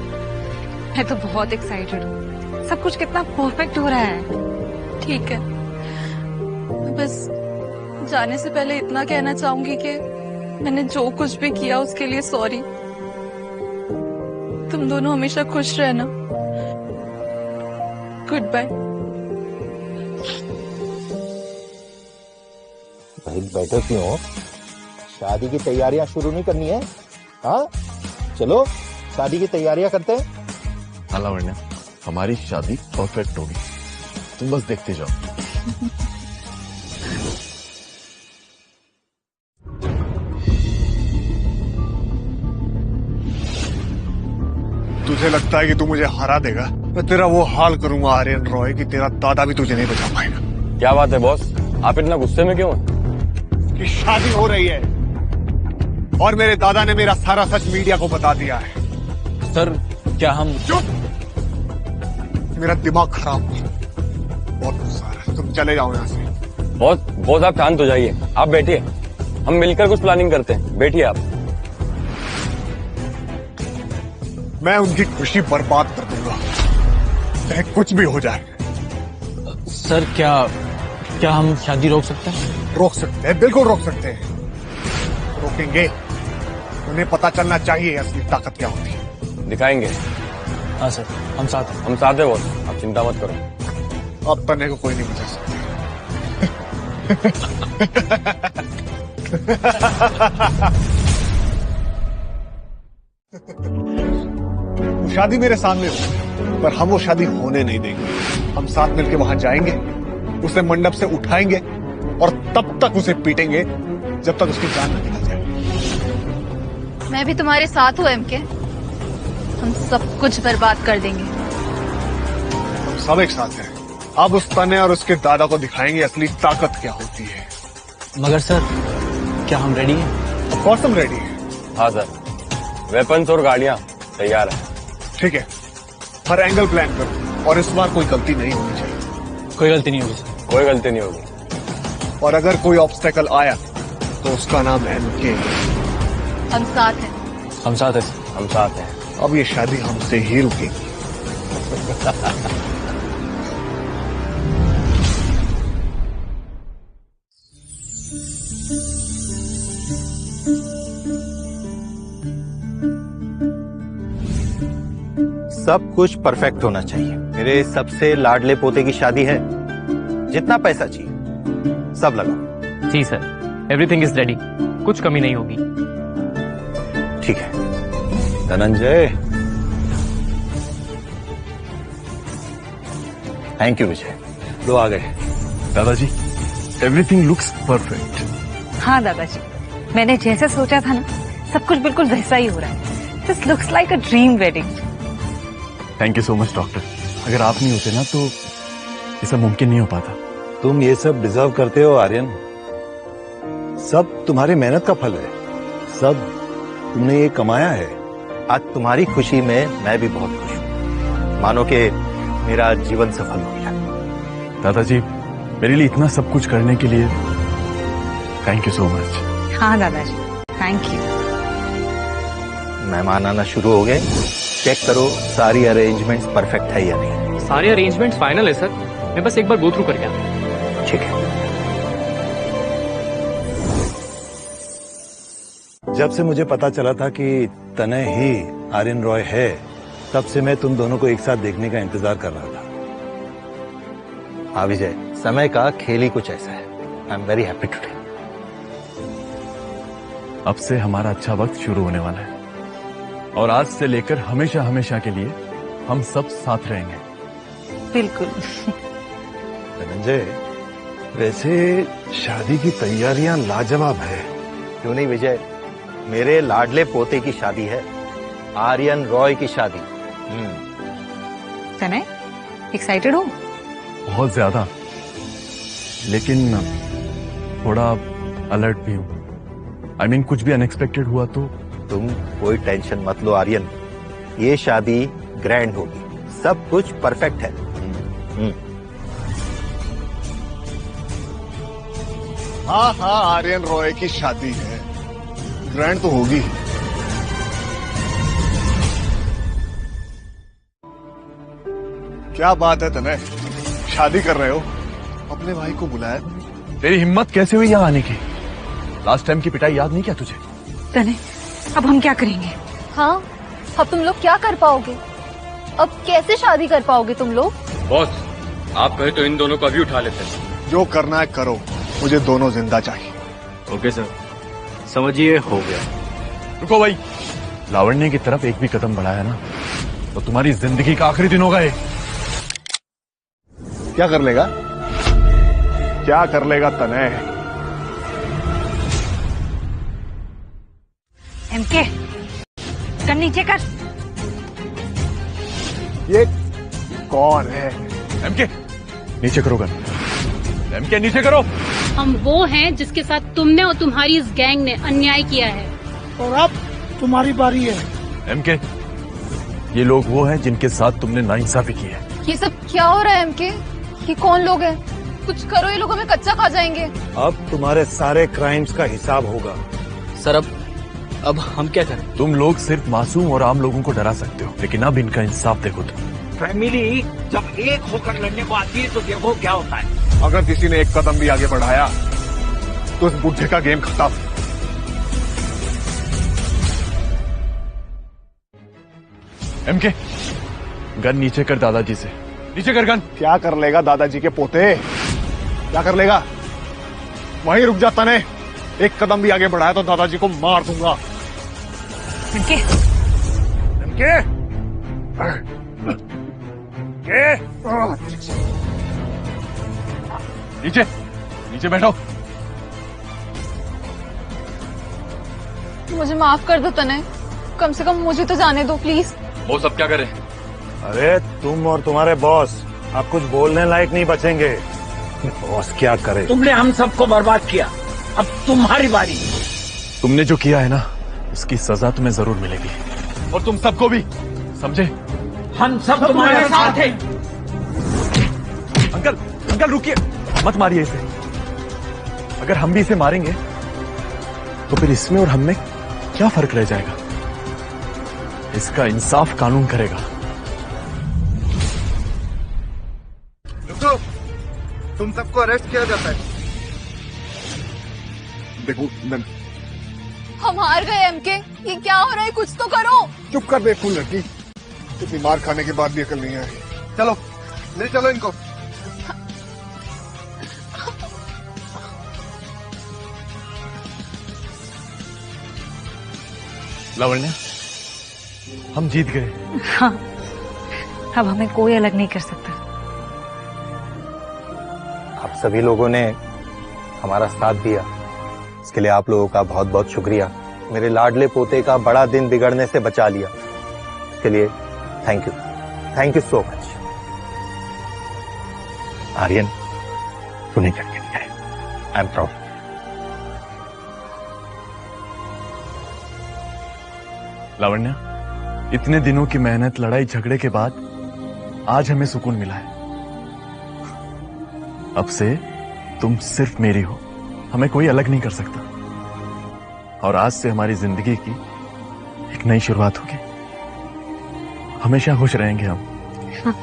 मैं तो बहुत एक्साइटेड हूँ। सब कुछ कितना परफेक्ट हो रहा है। ठीक है, बस जाने से पहले इतना कहना चाहूंगी कि मैंने जो कुछ भी किया उसके लिए सॉरी। तुम दोनों हमेशा खुश रहना। Goodbye. भाई बैठो क्यों? शादी की तैयारियां शुरू नहीं करनी है? हाँ चलो शादी की तैयारियां करते हैं। हाँ लावण्या, हमारी शादी परफेक्ट होगी, तुम बस देखते जाओ। तुझे लगता है कि तू मुझे हरा देगा? मैं तेरा वो हाल करूंगा आर्यन रॉय कि तेरा दादा भी तुझे नहीं बचा पाएगा। क्या बात है बॉस, आप इतना गुस्से में क्यों हैं? कि शादी हो रही है और मेरे दादा ने मेरा सारा सच मीडिया को बता दिया है। सर क्या हम? चुप! मेरा दिमाग खराब हुआ, बहुत गुस्सा आ रहा है। तुम चले जाओ यहाँ से। बॉस आप शांत हो जाइए, आप बैठिए, हम मिलकर कुछ प्लानिंग करते हैं। बैठिए आप। मैं उनकी खुशी बर्बाद कर दूंगा, चाहे कुछ भी हो जाए। सर क्या हम शादी रोक सकते हैं? रोक सकते हैं, बिल्कुल रोक सकते हैं। रोकेंगे, उन्हें पता चलना चाहिए असली ताकत क्या होती है। दिखाएंगे। हाँ सर, हम साथ हैं। हम साथ हैं बॉस, आप चिंता मत करो। अब तने को कोई नहीं बचा सकता। वो शादी मेरे सामने हो, पर हम वो शादी होने नहीं देंगे। हम साथ मिलके वहां जाएंगे, उसे मंडप से उठाएंगे और तब तक उसे पीटेंगे जब तक उसकी जान न निकल जाए। मैं भी तुम्हारे साथ हूँ एमके। हम सब कुछ बर्बाद कर देंगे। हम सब एक साथ हैं। अब उस तने और उसके दादा को दिखाएंगे असली ताकत क्या होती है। मगर सर, क्या हम रेडी हैं? ऑफ कोर्स हम रेडी हैं। हाँ सर, वेपन्स और गाड़ियां तैयार है। ठीक है, हर एंगल प्लान करो और इस बार कोई गलती नहीं होनी चाहिए। कोई गलती नहीं होगी सर। कोई गलती नहीं होगी। और अगर कोई ऑब्स्टेकल आया तो उसका नाम है एमके। हम साथ हैं। हम साथ हैं सर। हम साथ हैं। अब ये शादी हमसे ही रुकेगी। सब कुछ परफेक्ट होना चाहिए। मेरे सबसे लाडले पोते की शादी है, जितना पैसा चाहिए सब लगा। जी सर, एवरीथिंग इज रेडी, कुछ कमी नहीं होगी। ठीक है धनंजय। थैंक यू विजय, लो आ गए। दादाजी, एवरीथिंग लुक्स परफेक्ट। हाँ दादाजी, मैंने जैसे सोचा था ना, सब कुछ बिल्कुल वैसा ही हो रहा है। This looks like a dream wedding. Thank you so much doctor, अगर आप नहीं होते ना तो ये सब मुमकिन नहीं हो पाता। तुम ये सब डिजर्व करते हो आर्यन, सब तुम्हारी मेहनत का फल है, सब तुमने ये कमाया है। आज तुम्हारी खुशी में मैं भी बहुत खुश हूँ। मानो कि मेरा जीवन सफल हो गया। दादाजी, मेरे लिए इतना सब कुछ करने के लिए थैंक यू सो मच। हाँ दादाजी, थैंक यू। मेहमान आना शुरू हो गए। चेक करो सारी अरेंजमेंट्स परफेक्ट है या नहीं। सारे अरेंजमेंट्स फाइनल है सर, मैं बस एक बार गो थ्रू करके आता। ठीक है। जब से मुझे पता चला था कि तनय ही आर्यन रॉय है, तब से मैं तुम दोनों को एक साथ देखने का इंतजार कर रहा था। हाँ विजय, समय का खेल ही कुछ ऐसा है। I am very happy today. अब से हमारा अच्छा वक्त शुरू होने वाला है और आज से लेकर हमेशा हमेशा के लिए हम सब साथ रहेंगे। बिल्कुल। धनंजय, वैसे शादी की तैयारियां लाजवाब है। क्यों नहीं विजय, मेरे लाडले पोते की शादी है, आर्यन रॉय की शादी। तनय, एक्साइटेड हो? बहुत ज्यादा, लेकिन थोड़ा अलर्ट भी हूँ। I mean, कुछ भी अनएक्सपेक्टेड हुआ तो। तुम कोई टेंशन मत लो आर्यन, ये शादी ग्रैंड होगी, सब कुछ परफेक्ट है। हाँ हाँ, आर्यन रॉय की शादी है, ग्रैंड तो होगी। क्या बात है तने, शादी कर रहे हो? अपने भाई को बुलाया? तेरी हिम्मत कैसे हुई यहाँ आने की? लास्ट टाइम की पिटाई याद नहीं क्या तुझे? तने, अब हम क्या करेंगे? हाँ, अब तुम लोग क्या कर पाओगे? अब कैसे शादी कर पाओगे तुम लोग? बॉस, आप कहे तो इन दोनों को अभी उठा लेते हैं। जो करना है करो, मुझे दोनों जिंदा चाहिए। ओके सर, समझिए हो गया। रुको भाई, लावण्य की तरफ एक भी कदम बढ़ाया ना तो तुम्हारी जिंदगी का आखिरी दिन होगा ये। क्या कर लेगा? क्या कर लेगा तने? एमके, कर नीचे कर। ये कौन है? एमके, नीचे करो कर। एमके, नीचे करो। हम वो हैं जिसके साथ तुमने और तुम्हारी इस गैंग ने अन्याय किया है। और अब तुम्हारी बारी है। एमके, ये लोग वो हैं जिनके साथ तुमने नाइंसाफी की है। ये सब क्या हो रहा है एमके? ये कौन लोग हैं? कुछ करो, ये लोग हमें कच्चा खा जाएंगे। अब तुम्हारे सारे क्राइम्स का हिसाब होगा। सर, अब हम क्या करें? तुम लोग सिर्फ मासूम और आम लोगों को डरा सकते हो, लेकिन अब इनका इंसाफ देखो तुम। फैमिली जब एक होकर लड़ने को आती है तो देखो क्या होता है। अगर किसी ने एक कदम भी आगे बढ़ाया तो इस बुढ़े का गेम खत्म। एमके, गन नीचे कर दादाजी से, नीचे कर गन। क्या कर लेगा दादाजी के पोते, क्या कर लेगा? वहीं रुक जाता ने, एक कदम भी आगे बढ़ाया तो दादाजी को मार दूंगा। एमके, एमके, नीचे नीचे बैठो। मुझे माफ कर दो तनय, कम से कम मुझे तो जाने दो प्लीज। वो सब क्या करे? अरे तुम और तुम्हारे बॉस आप कुछ बोलने लायक नहीं बचेंगे। बॉस क्या करे? तुमने हम सबको बर्बाद किया, अब तुम्हारी बारी। तुमने जो किया है ना, उसकी सजा तुम्हें जरूर मिलेगी, और तुम सबको भी, समझे? हम सब तुम्हारे साथ हैं। अंकल, अंकल रुकिए, मत मारिए इसे। अगर हम भी इसे मारेंगे तो फिर इसमें और हम में क्या फर्क रह जाएगा? इसका इंसाफ कानून करेगा। रुको, तुम सबको अरेस्ट किया जाता है। देखो हम हार गए एमके, ये क्या हो रहा है, कुछ तो करो। चुप कर बेवकूफ लड़की, इतनी मार खाने के बाद भी अकल नहीं आई। चलो ले चलो इनको। लावण्या, हम जीत गए। हाँ, अब हमें कोई अलग नहीं कर सकता। आप सभी लोगों ने हमारा साथ दिया, इसके लिए आप लोगों का बहुत बहुत शुक्रिया। मेरे लाडले पोते का बड़ा दिन बिगड़ने से बचा लिया, इसके लिए thank you so much. Aryan, तूने करके दिया है, आई एम प्राउड। लावण्या, इतने दिनों की मेहनत, लड़ाई झगड़े के बाद आज हमें सुकून मिला है। अब से तुम सिर्फ मेरी हो, हमें कोई अलग नहीं कर सकता। और आज से हमारी जिंदगी की एक नई शुरुआत होगी। हमेशा खुश रहेंगे हम। हाँ।